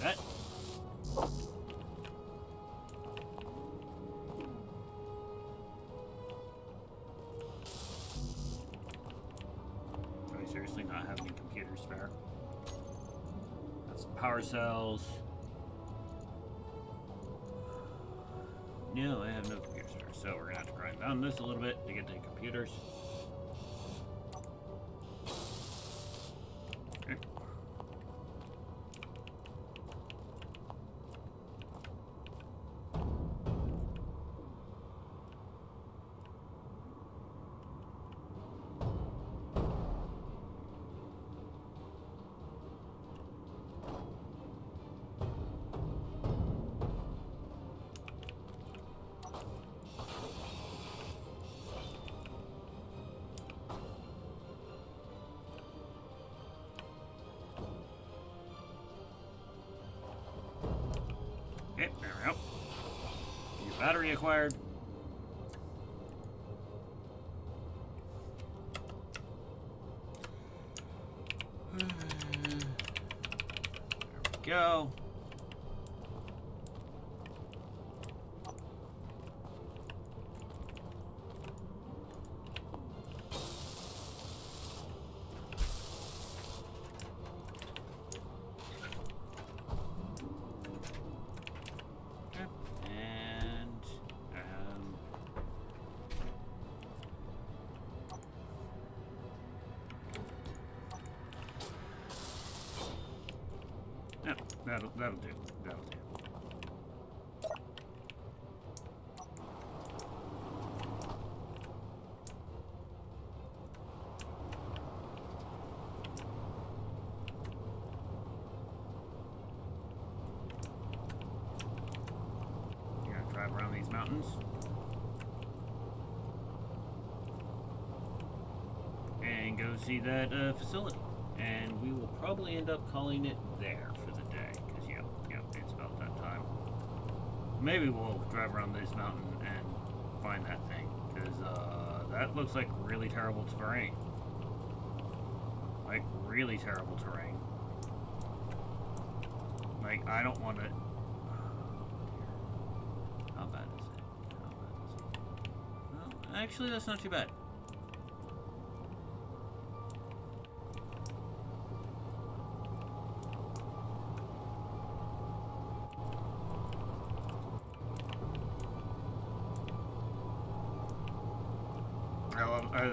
That. Are we seriously not having any computers spare? That's power cells. No, I have no computers spare, so we're gonna have to grind down this a little bit to get to computers. Okay. Okay, there we go. New battery acquired. There we go. That'll do. That'll do. You're gonna drive around these mountains. And go see that facility. And we will probably end up calling it there for the day. Because, yeah, it's about that time. Maybe we'll drive around this mountain and find that thing. Because that looks like really terrible terrain. Like, really terrible terrain. Like, I don't want to... How bad is it? How bad is it? Well, actually, that's not too bad.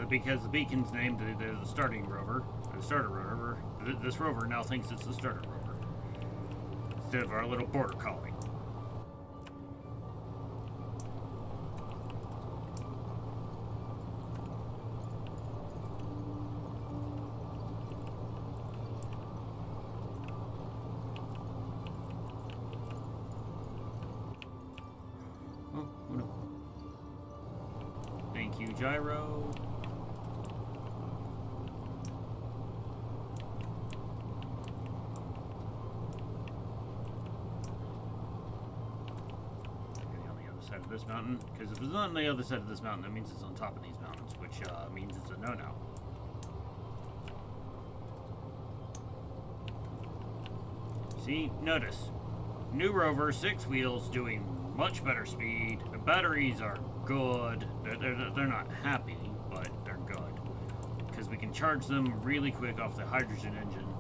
Because the beacon's named the starting rover, the starter rover. This rover now thinks it's the starter rover instead of our little border collie. Oh no! Thank you, Gyro. This mountain, because if it's not on the other side of this mountain, that means it's on top of these mountains, which means it's a no-no. See, notice, new rover, 6 wheels, doing much better speed. The batteries are good. They're not happy, but they're good because we can charge them really quick off the hydrogen engine.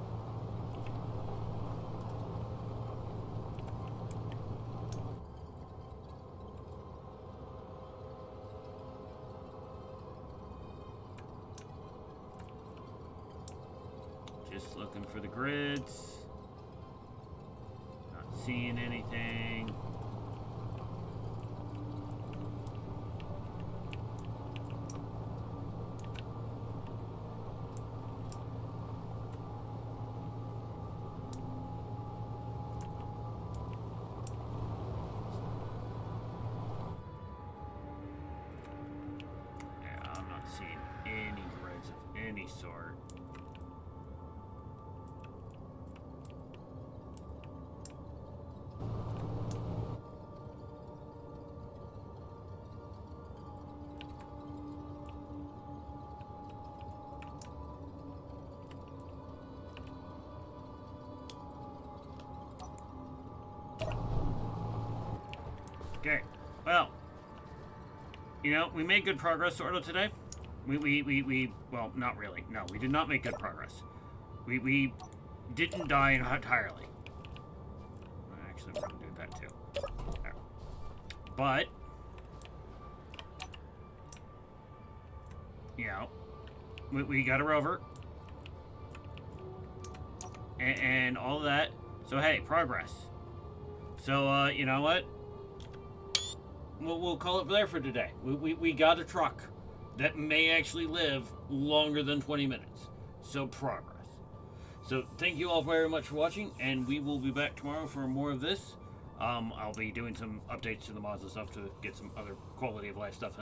Just looking for the grids. Not seeing anything. Yeah, I'm not seeing any grids of any sort. Okay. Well, we made good progress sort of today. Well, not really. No, we did not make good progress. We didn't die entirely. Actually, we're going to do that too. There. But, we got a rover. And all of that. So, hey, progress. So, you know what? We'll call it there for today. We got a truck that may actually live longer than 20 minutes. So, progress. So, thank you all very much for watching, and we will be back tomorrow for more of this. I'll be doing some updates to the mods and stuff to get some other quality of life stuff